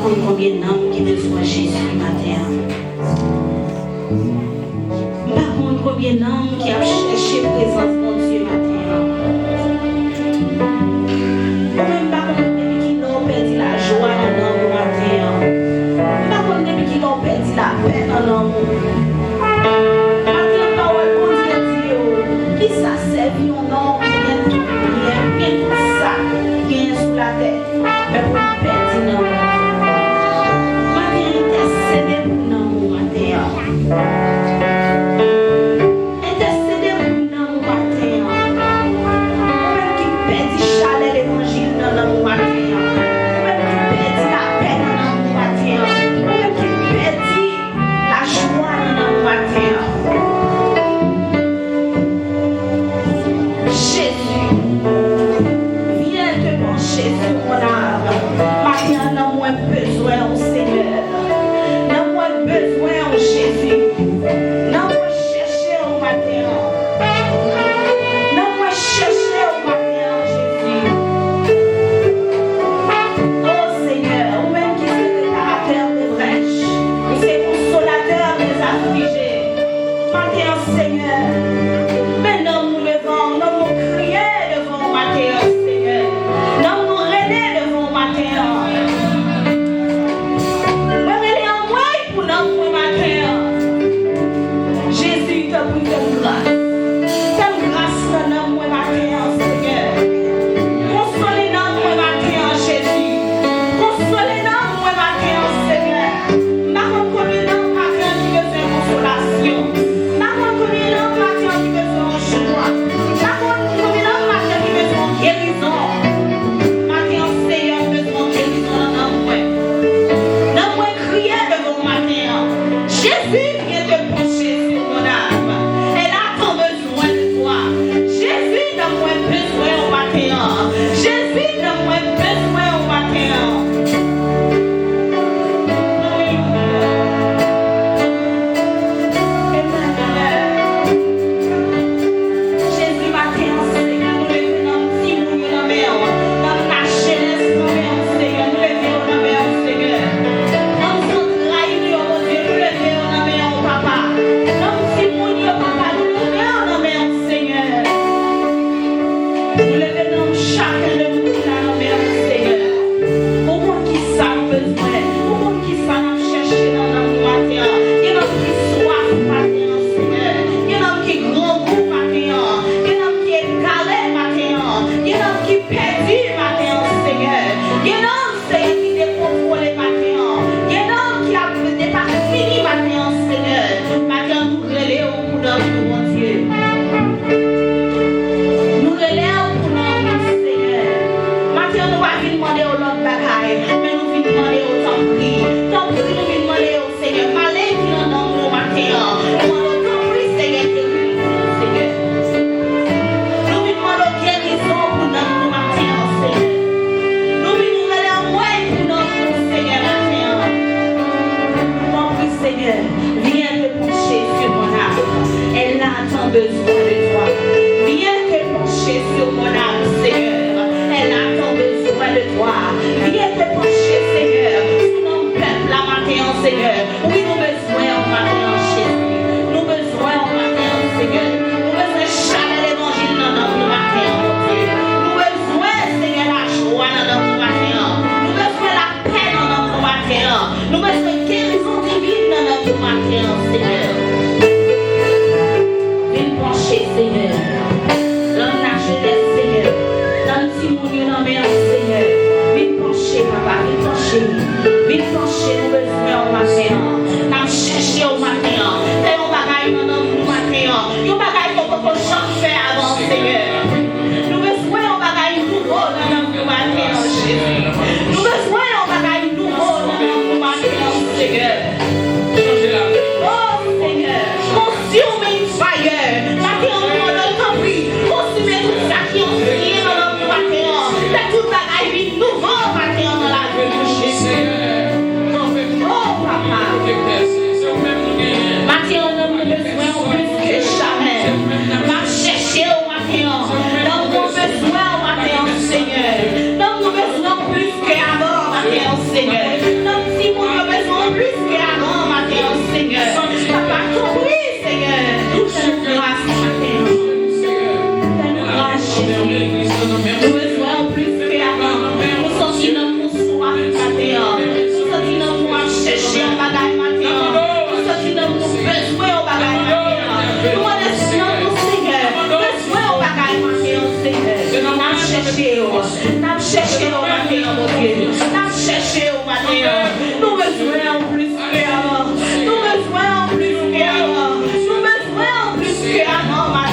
contre combien d'hommes qui besoin de Jésus matin. Par contre combien d'hommes qui a cherché la présence de Dieu matin. Ou même par contre depuis qui l'ont perdu la joie dans l'homme matin. Par contre depuis qui l'ont perdu la paix dans l'homme. Matin parole pour Dieu qui ça servi au nom bien tout ça qui est sous la tête. Mais pour perdre non. Matin intercéder pour nous matin. Intercéder pour nous matin. Même qui perd chalet l'évangile dans nous matin. Même qui perd la paix dans nous matin. Même qui perd la joie dans nous matin. Jésus, viens te pencher sur mon âme. Matin, n'a moins besoin au Seigneur. N'a moins besoin au Jésus. N'a moins chercher au matin. N'a moins chercher au matin, Jésus. Oh Seigneur, ou même qui est le caractère des brèches, ou c'est consolateur des affligés. Matin, Seigneur. Maintenant, nous levons, nous crions devant matin, Seigneur. Nous nous renons devant matin. Nous renons en moi pour nous matin. Jésus, te prie de grâce. Telle grâce dans nous matin, Seigneur. Consolez-nous matin, Jésus. Consolez-nous matin, Seigneur. Nous reconnaissons matin qui besoin de consolation. Nous reconnaissons matin qui besoin de joie. Nous reconnaissons matin qui besoin de guérison. Matin, Seigneur, besoin de guérison dans nous. Nous crions devant matin. Jésus vient te pencher sur mon âme. Elle a tant besoin de toi. Jésus n'a moins besoin au matin. Jésus n'a moins besoin au matin. Jésus matin, Seigneur, nous levons dans petit mouillon dans mer, dans ta jeunesse dans mer, Seigneur, nous levons dans mer, Seigneur. Dans son trahi, oh Dieu, nous levons dans mer, papa. Dans petit mouillon, papa, nous levons dans mer, Seigneur. Nous levons dans chacun de nous dans mer, Seigneur. Au monde qui ça besoin, au monde qui ça nous chercher dans notre matin. Il y en a qui soif matin, Seigneur. Il y en a qui grand goût matin. Il y en a qui est calé matin. Il y en a qui perdu matin, Seigneur. Il y en a, Seigneur, qui décontrôlé matin. Il y en a qui a pas fini matin, Seigneur. Matin, nous relèvons pour notre bon Dieu. Nous relèvons pour notre Seigneur. Matin, nous va venir demander au l'autre bagaille, mais nous venons demander au tant prix. Tant prix, nous venons demander au Seigneur. Malin qui en a nos matin. Nous demandons tant prix, Seigneur, que nous Seigneur. Nous venons demander guérison pour notre matin, Seigneur. Nous venons aller en moins pour notre Seigneur matin. Tant prix, Seigneur, viens te pencher sur mon âme. Elle a tant besoin de toi. Viens te pencher sur mon âme, Seigneur. Elle a tant besoin de toi. Viens te pencher, Seigneur, sur mon peuple la matin, Seigneur. Oui, nous besoin en matin, Jésus. Nous besoin en matin, Seigneur. Nous besoin de chaler l'évangile dans notre matin, mon Dieu. Nous besoin, Seigneur, la joie dans notre matin. Nous besoin la paix dans notre matin. Nous besoin de guérison divine dans notre matin, Seigneur. Viens pencher, Seigneur. Dans la jeunesse, Seigneur. Dans le petit monde, dans mes Seigneur. Viens pencher, papa. Viens pencher. Viens pencher, nous besoin au matin. Nous chercher au matin. Et on bagaille dans notre matin. On bagaille qu'on peut jamais faire avant, Seigneur. Nous besoin au bagaille nouveau dans notre matin, Jésus. Nous besoin au bagaille nouveau dans notre matin, Seigneur. Oh, Seigneur. Consuming fire. Matin, on demande le temps pris. Consumer tout ça qui est crié dans notre matin. C'est tout bagaille nouveau matin dans la vie de Jésus. Oh, papa. Matin, on a besoin plus que jamais. Va chercher au matin. Nous avons besoin au matin, Seigneur. Nous avons besoin plus qu'avant, matin, Seigneur. cherché au matin, mon Dieu. N'a cherché au matin. Nous besoin en plus que avant. Nous besoin en plus que avant. Nous besoin en plus que avant matin.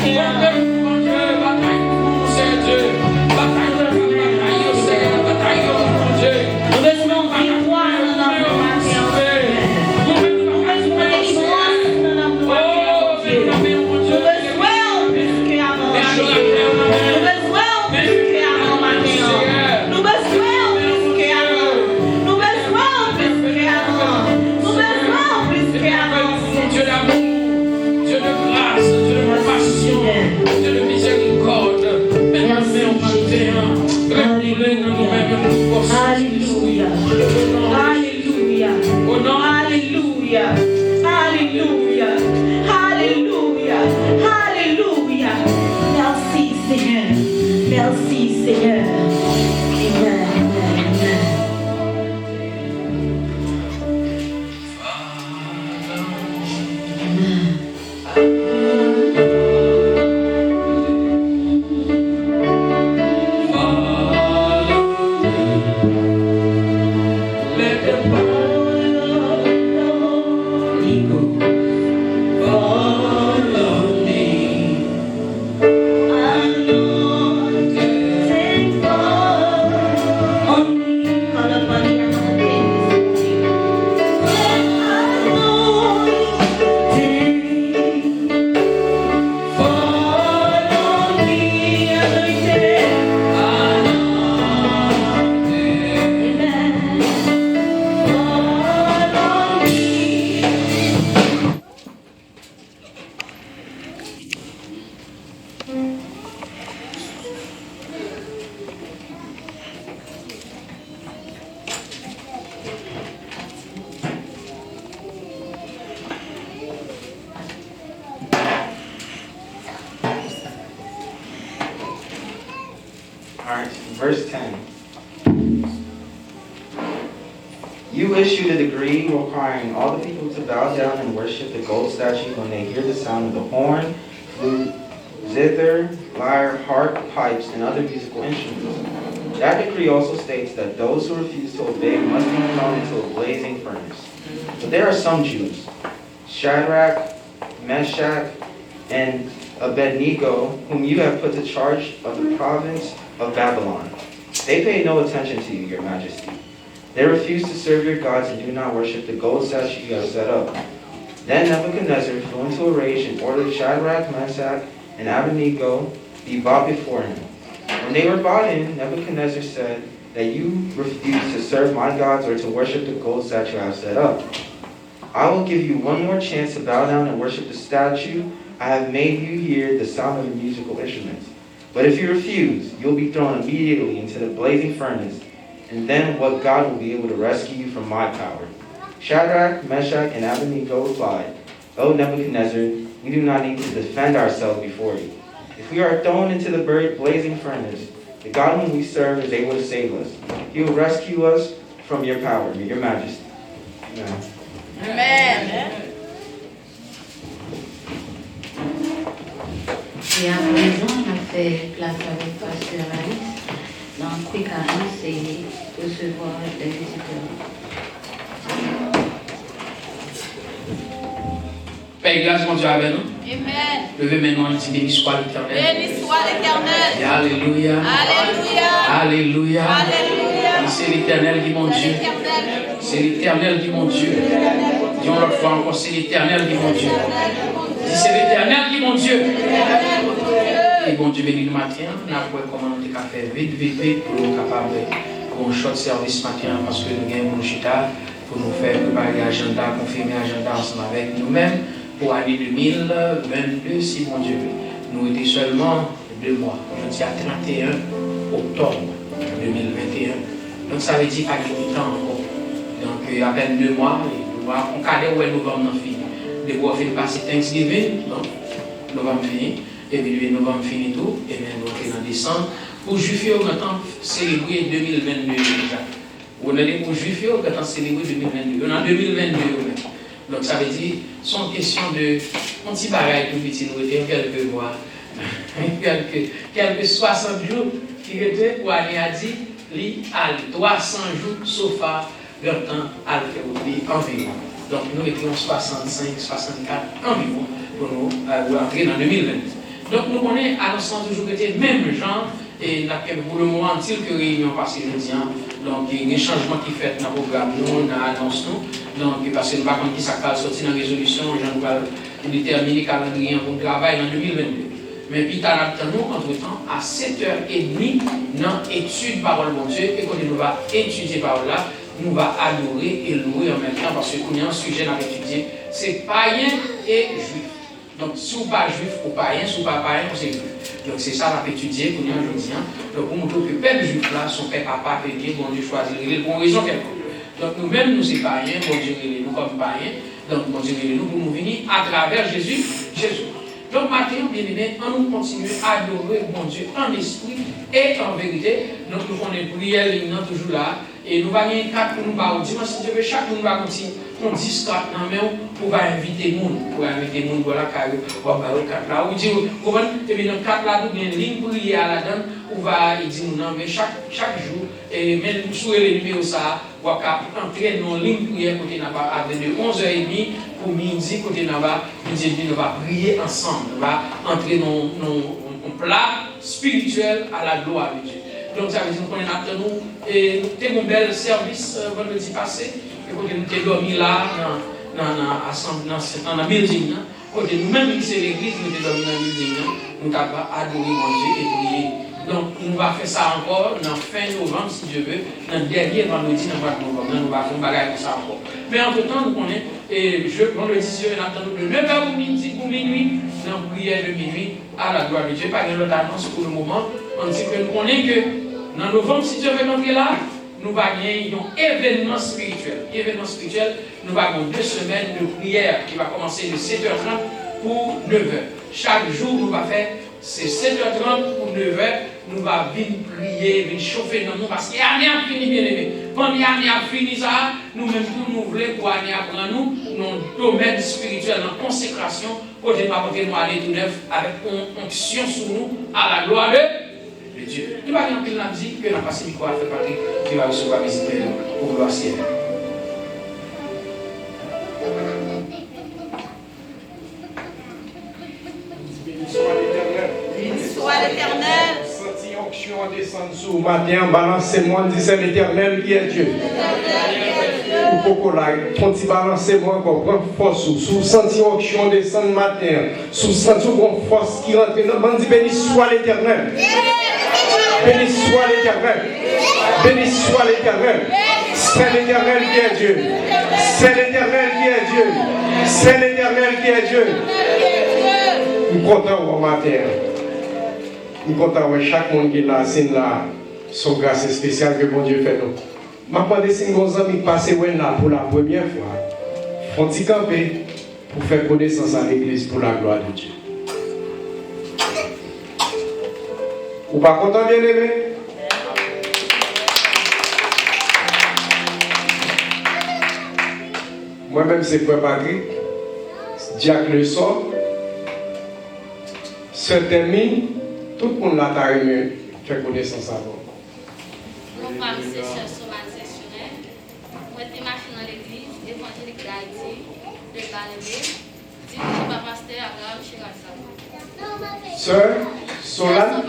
Alléluia. Alléluia. Alléluia. Alléluia. Alléluia. Alléluia. Merci Seigneur. Merci Seigneur. Amen. Alright, verse 10. You issued a decree requiring all the people to bow down and worship the gold statue when they hear the sound of the horn, flute, zither, lyre, harp, pipes, and other musical instruments. That decree also states that those who refuse to obey must be thrown into a blazing furnace. But there are some Jews, Shadrach, Meshach, and Abednego, whom you have put to charge of the province of Babylon. They pay no attention to you, your majesty. They refuse to serve your gods and do not worship the gold statue you have set up. Then Nebuchadnezzar flew into a rage and ordered Shadrach, Meshach, and Abednego be brought before him. When they were brought in, Nebuchadnezzar said that you refuse to serve my gods or to worship the gold statue I have set up. I will give you one more chance to bow down and worship the statue. I have made you hear the sound of the musical instruments. But if you refuse, you'll be thrown immediately into the blazing furnace, and then what God will be able to rescue you from my power. Shadrach, Meshach, and Abednego replied, O Nebuchadnezzar, we do not need to defend ourselves before you. If we are thrown into the blazing furnace, the God whom we serve is able to save us. He will rescue us from your power, your majesty. Amen. Amen. Et à présent, on a fait place avec Pasteur Alice dans Pécanus et recevoir les visiteurs. Père, grâce mon Dieu avec nous. Amen. Levez maintenant et dit béni soit l'Éternel. Béni soit l'Éternel. Et Alléluia. Alléluia. Alléluia. Alléluia. C'est l'Éternel qui mon Dieu. C'est l'Éternel qui mon Dieu. Disons l'autre fois encore, c'est l'Éternel qui mon Dieu. Dis c'est l'Éternel qui mon Dieu. Et bon Dieu béni le matin, on a vu comment on a fait vite pour nous capables pour un short service matin parce que nous avons un chita pour nous faire préparer l'agenda, confirmer l'agenda ensemble avec nous-mêmes pour l'année 2022 si mon Dieu veut. Nous étions seulement 2 mois. Je dis à 31 octobre 2021. Donc ça veut dire qu'il y a du temps encore. Donc à peine 2 mois, on cadre où est novembre fini. Dès qu'on fait passer Thanksgiving, donc novembre fini. Et puis novembre fini tout, et maintenant on est en décembre. Pour Juifs, on attend célébrer 2022 déjà. On est pour Juifs, on attend célébrer 2022. On est en 2022 même. Donc ça veut dire, c'est une question de un petit bagage tout petit, nous étions quelques mois. quelques 60 jours qui étaient pour aller à dire, li al 300 jours, sauf à le temps à le faire environ. Donc nous étions 65, 64 environ pour nous entrer dans 2020. Donc nous connaissons à l'instant toujours que c'était même genre, et pour le moment, il que réunion passée jeudi, donc il y a des changements qui fait dans le programme, nous, dans l'annonce, donc parce que nous ne savons pas qui ça va sortir dans la résolution, j'en vais déterminer le calendrier pour le travail en 2022. Mais puis, nous, entre-temps, à 7h30, dans l'étude parole de Dieu, et quand nous va étudier parole là, nous va adorer et louer en même temps, parce que nous avons un sujet à étudier, c'est païen et juif. Donc, si vous pas juif ou païen, si vous pas païen, c'est juif. Donc, c'est ça qu'on va étudier pour nous aujourd'hui. Donc, pour montrer que le peuple juif là, son père papa, père, bon Dieu choisit, pour une raison quelconque. Donc, nous-mêmes, nous sommes païens, bon Dieu, nous comme païens, donc, bon Dieu, nous pour nous venir à travers Jésus. Donc, maintenant, bien aimé, on nous continue à adorer mon Dieu en esprit et en vérité. Donc, nous prenons prière, nous toujours là. Et nous allons gagner 4 pour nous battre. Dimanche, si Dieu veut, chaque nous va continuer. On 10 4 dans la main pour inviter les gens. Pour inviter les gens, voilà, car on va battre 4 là. Ou dire, vous voyez, et bien, dans 4 là, nous avons une ligne pour prier à la donne. On va dire, non, mais chaque jour, et même sur les numéros, ça, on va entrer dans une ligne prière côté Nava à 11h30 pour midi côté Nava. Nous va prier ensemble. On va entrer dans un plat spirituel à la gloire de Dieu. Donc ça veut dire qu'on est là nous et nous avons un bel service vendredi passé. Et quand nous avons dormi là dans la building, quand nous-mêmes c'est l'église, nous avons dormi dans la building, nous avons adoré mon Dieu et prié. Donc nous allons faire ça encore dans fin novembre si Dieu veut, dans le dernier vendredi dans le mois de novembre. Nous allons faire un bagage comme ça encore. Mais entre-temps, nous connaissons, et vendredi si Dieu est entendu de 9h pour minuit, dans la prière de minuit à la gloire de Dieu. Pas de l'autre annonce pour le moment. On dit que nous connaissons que dans novembre, si Dieu veut entrer là, nous allons gagner un événement spirituel. Événement spirituel, nous allons avoir 2 semaines de prière qui va commencer de 7h30 pour 9h. Chaque jour, nous allons faire c'est 7h30 pour 9h. Nous allons venir prier, venir chauffer dans nous parce qu'il y a rien fini, bien aimé. Quand il y a rien fini, ça, nous-mêmes, nous voulons pour aller apprendre nous, nos domaines spirituels, dans la consécration, pour nous aller tout neuf avec une onction sur nous à la gloire de Dieu. Nous allons dire que la passé du quoi fait partie qui va recevoir visiter pour le ciel. Béni soit l'Éternel. Béni soit l'Éternel. Senti onction descendre sur matin, balancez-moi, dit c'est l'Éternel qui est Dieu. Ou pourquoi là, ton petit balancez-moi encore, prends force, sous senti onction descendre matin, sous senti force qui rentre dans le dit béni soit l'Éternel. Béni soit l'Éternel. Béni soit l'Éternel. C'est l'Éternel qui est Dieu. C'est l'Éternel qui est Dieu. C'est l'Éternel qui est Dieu. Nous sommes contents au matin. Nous sommes contents de chaque monde qui est là, c'est là, son grâce spéciale que bon Dieu fait nous. Je vais demander si nos amis passent là pour la première fois. Font-ils camper pour faire connaissance à l'église pour la gloire de Dieu. Ou pas content, bien aimé? Moi-même, c'est Frère Patrick, Jacques Le Sort, Sœur Termine, tout le monde l'a aimé faire connaissance avant. Mon femme, c'est Sœur Soman Sessionnaire. Moi, je suis marché dans l'église évangélique d'Haïti, de Balémé, dit que je pasteur Abraham Chiralsa. Sœur Solan.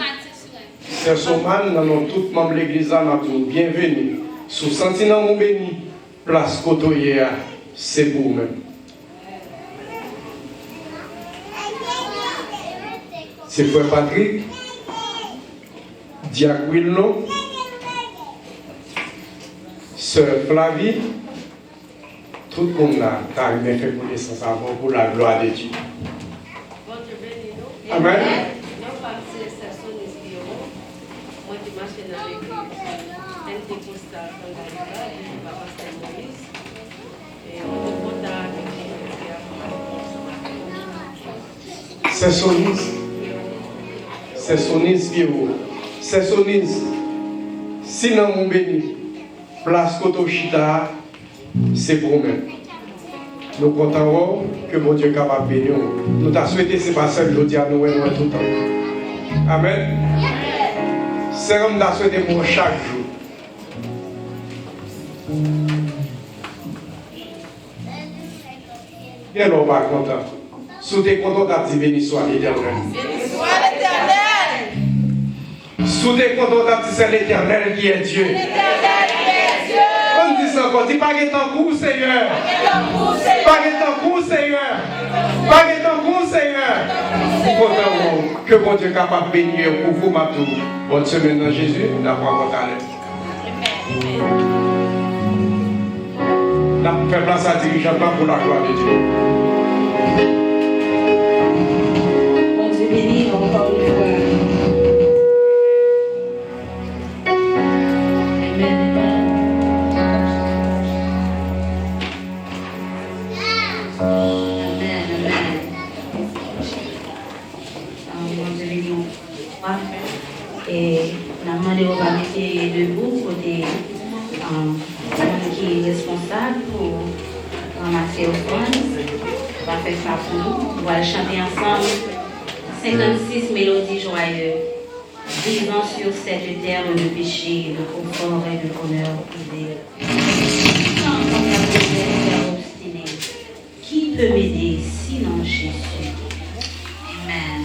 Sœur Soman, nous tous membres de l'église, nous bienvenue. Sous Sentinant mon béni, place Kotoyea, c'est pour vous-même. C'est Frère Patrick, Diacre Wilno, Sœur Flavie, tout le monde là, car il m'a fait connaissance avant pour la gloire de Dieu. Amen. C'est Sonis Pierrot. C'est Sonis. Sinon, mon béni, place Kotochita, c'est pour nous-mêmes. Nous comptons que mon Dieu est capable de bénir. Nous t'as souhaité, c'est pas seul, je dis à nous, tout le temps. Amen. C'est comme ça souhaité pour chaque jour. Bien, on va content. Si tu es content, tu as dit béni soit l'Éternel. Béni soit l'Éternel. Si tu es content, tu as dit c'est l'Éternel qui est Dieu. L'Éternel qui est Dieu. On dit ça encore, dis pas que ton coup, Seigneur. Pas que ton coup, Seigneur. Pas que ton coup, Seigneur. Que bon Dieu est capable de bénir pour vous, Matou. Bonne semaine dans Jésus, d'avoir votre alerte. Nous faisons place à dirigeant pour la gloire de Dieu. Bon Dieu béni encore une fois. Amen. Et nous avons demandé au comité debout côté qui est responsable pour ramasser offrande. On va faire ça pour nous. On va chanter ensemble 56 mélodies joyeuses. Vivant sur cette terre le péché, le confort et le bonheur privé. Sans la misère obstinée. Qui peut m'aider sinon Jésus? Amen.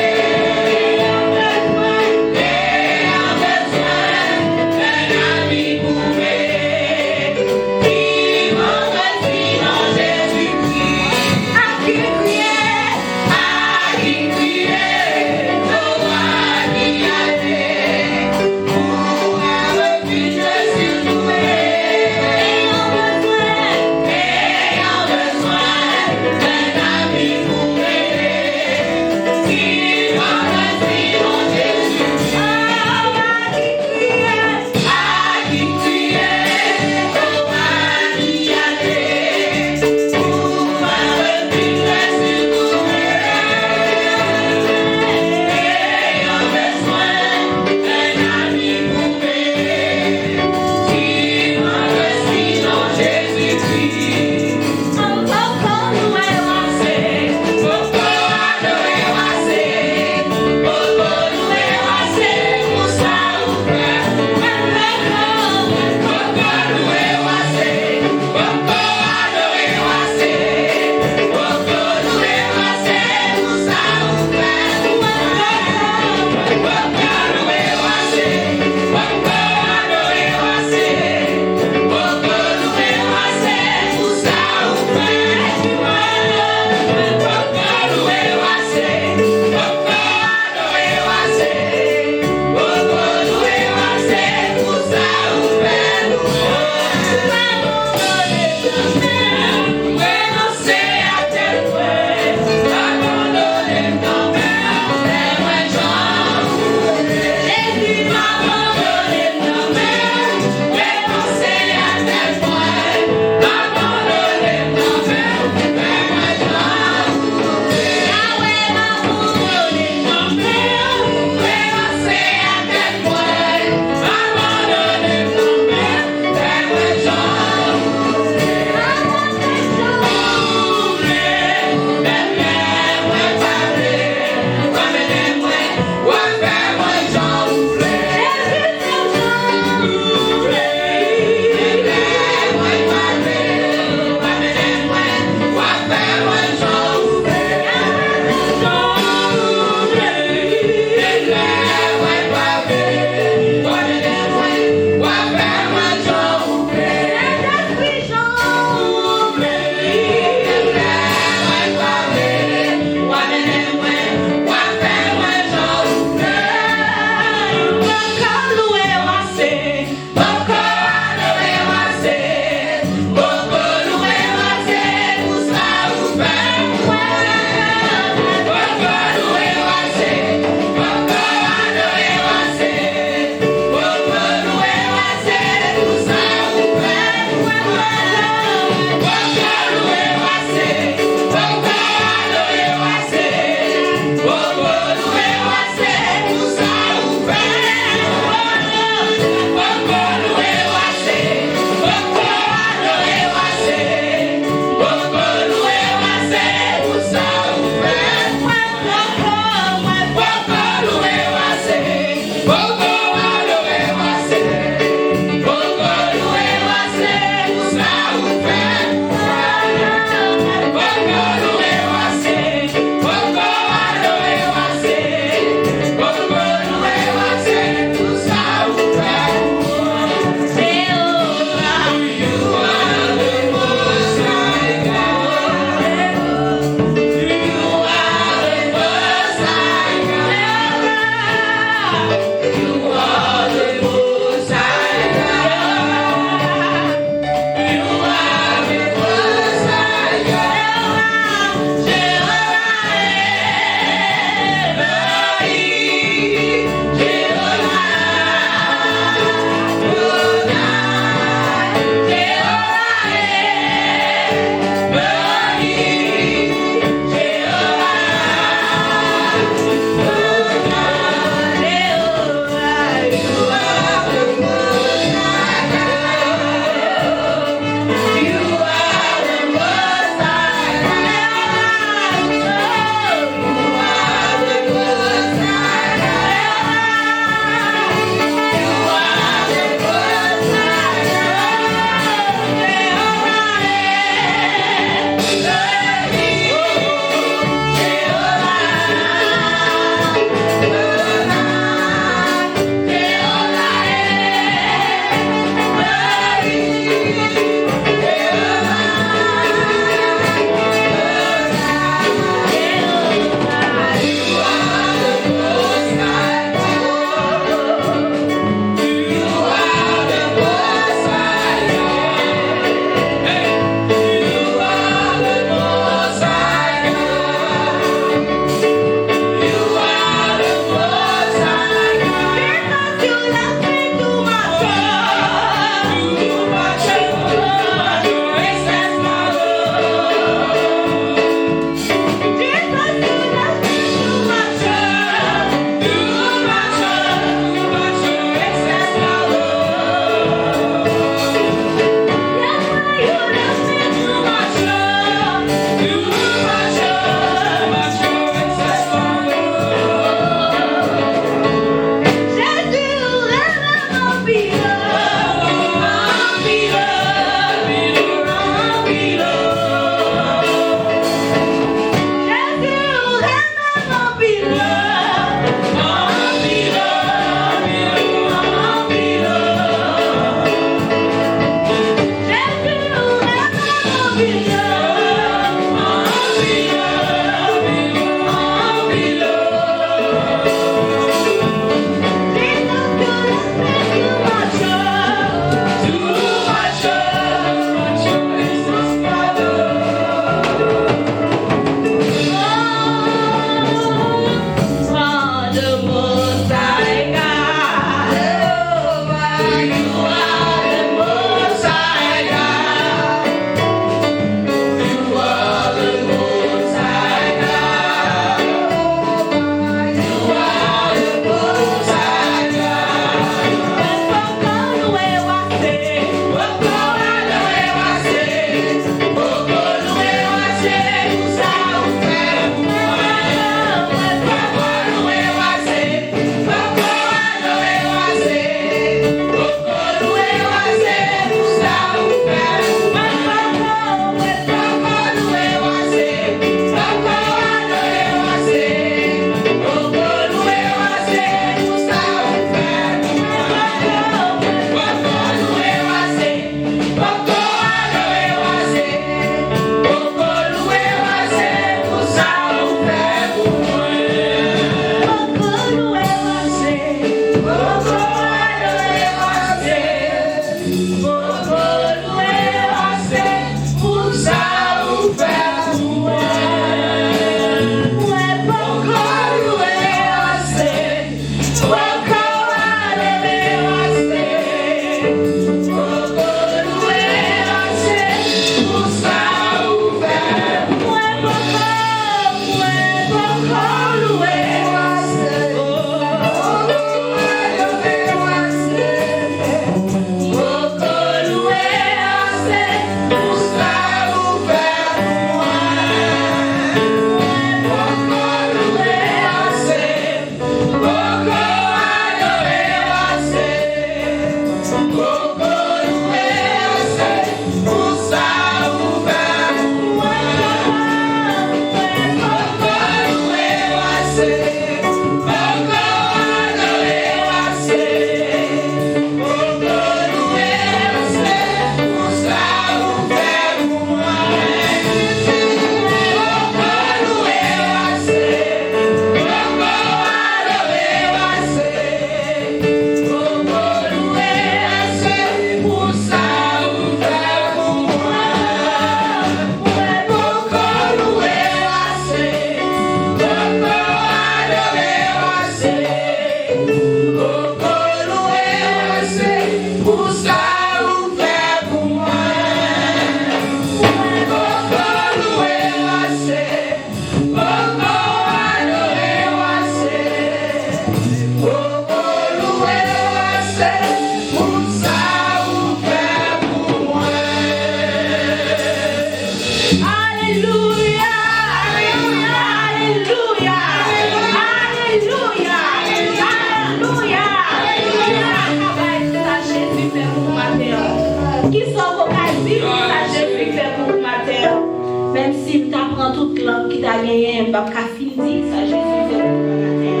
nous pas qu'à finir ça Jésus fait pour nous matin.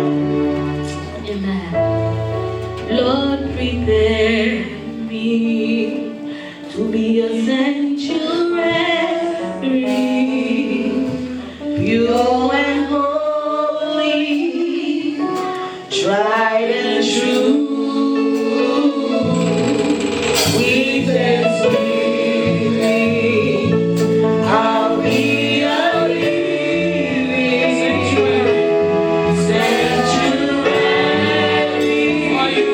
Amen. Lord, prepare me to be a sanctuary, pure and holy, tried and true. Sweet and sweet, I'll be a living sanctuary for you.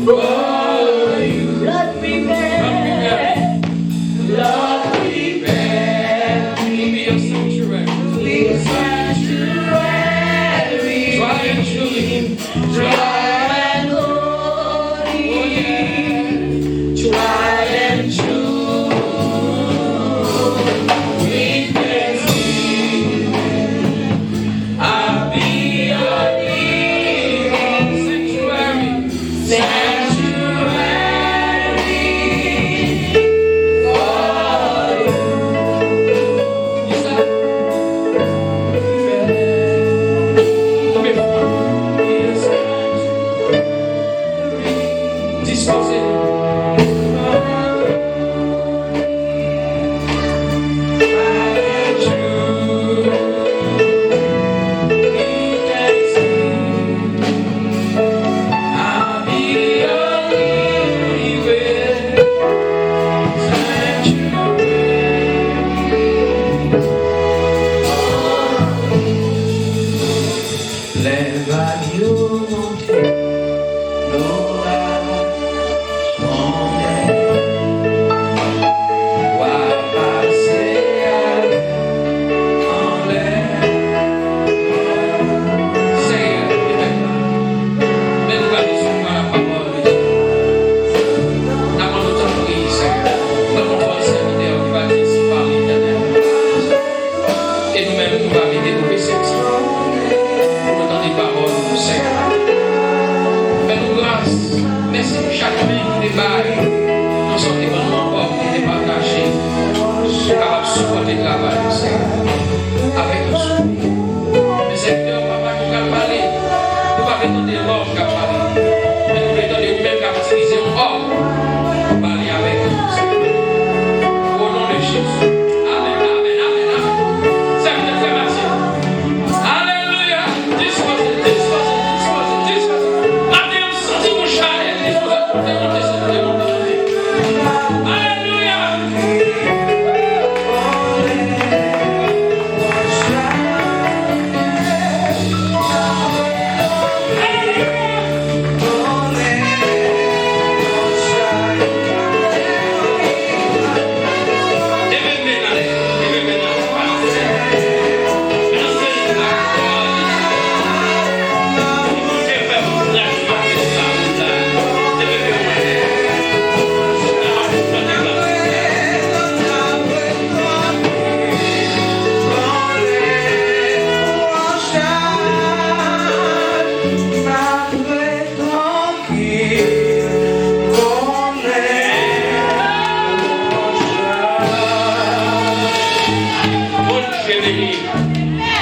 Lord, prepare. Lord, prepare me to be a sanctuary, dry and holy, tried and true. Witness me, I'll be a living sanctuary for you. Yes, sir. Disposez. Les radios montaient, l'orage grondait, voix passer en l'air. Seigneur, mais nous allons recevoir la parole de Dieu. D'abord, nous t'en prions, Seigneur, dans notre serviteur qui va dire ici par l'Éternel. Et nous-mêmes, nous allons aider nos réceptifs. Des paroles, Seigneur. Fais-nous grâce. Merci pour chaque main qui débarque dans son événement encore qui est partagé. Pour capable de supporter le travail, Seigneur. Avec un sourire. Mes serviteurs, papa, qui va parler. Nous ne pouvons pas attendre l'homme qui va parler. Mais nous voulons attendre nous-mêmes qui va utiliser un homme pour parler avec nous, Seigneur. Au nom de Jésus. Amen, amen, amen, amen. Seigneur, très merci. Alléluia.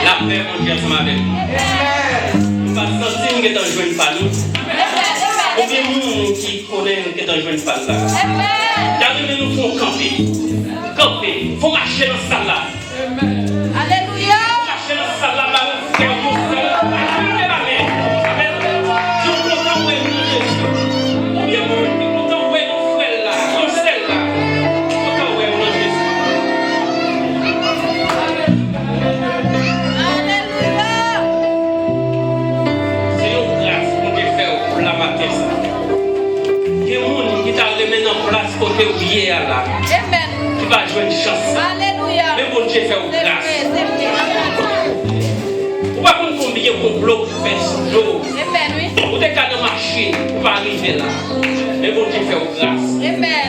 La paix, mon Dieu, avec nous. Nous ne pas sentir que nous jouons pas nous. Combien de monde qui connaît que nous jouons pas là? Regardez, nous faut camper. Camper. Il faut marcher dans ça là. Alléluia. Marcher dans ça là, nous faire tout ça. Alléluia. Amen. Je suis content de vous Jésus. Combien de monde qui est content de vous frère là, nous celle là. Content de vous Jésus. Place côté oublié là. Amen. Tu vas jouer une chance. Alléluia. Mais bon Dieu fait grâce. Ou pas qu'on combien complot pour faire ce jour. Amen, oui. Ou des cas de marché pour pas arriver là. Mais bon Dieu fait grâce. Amen.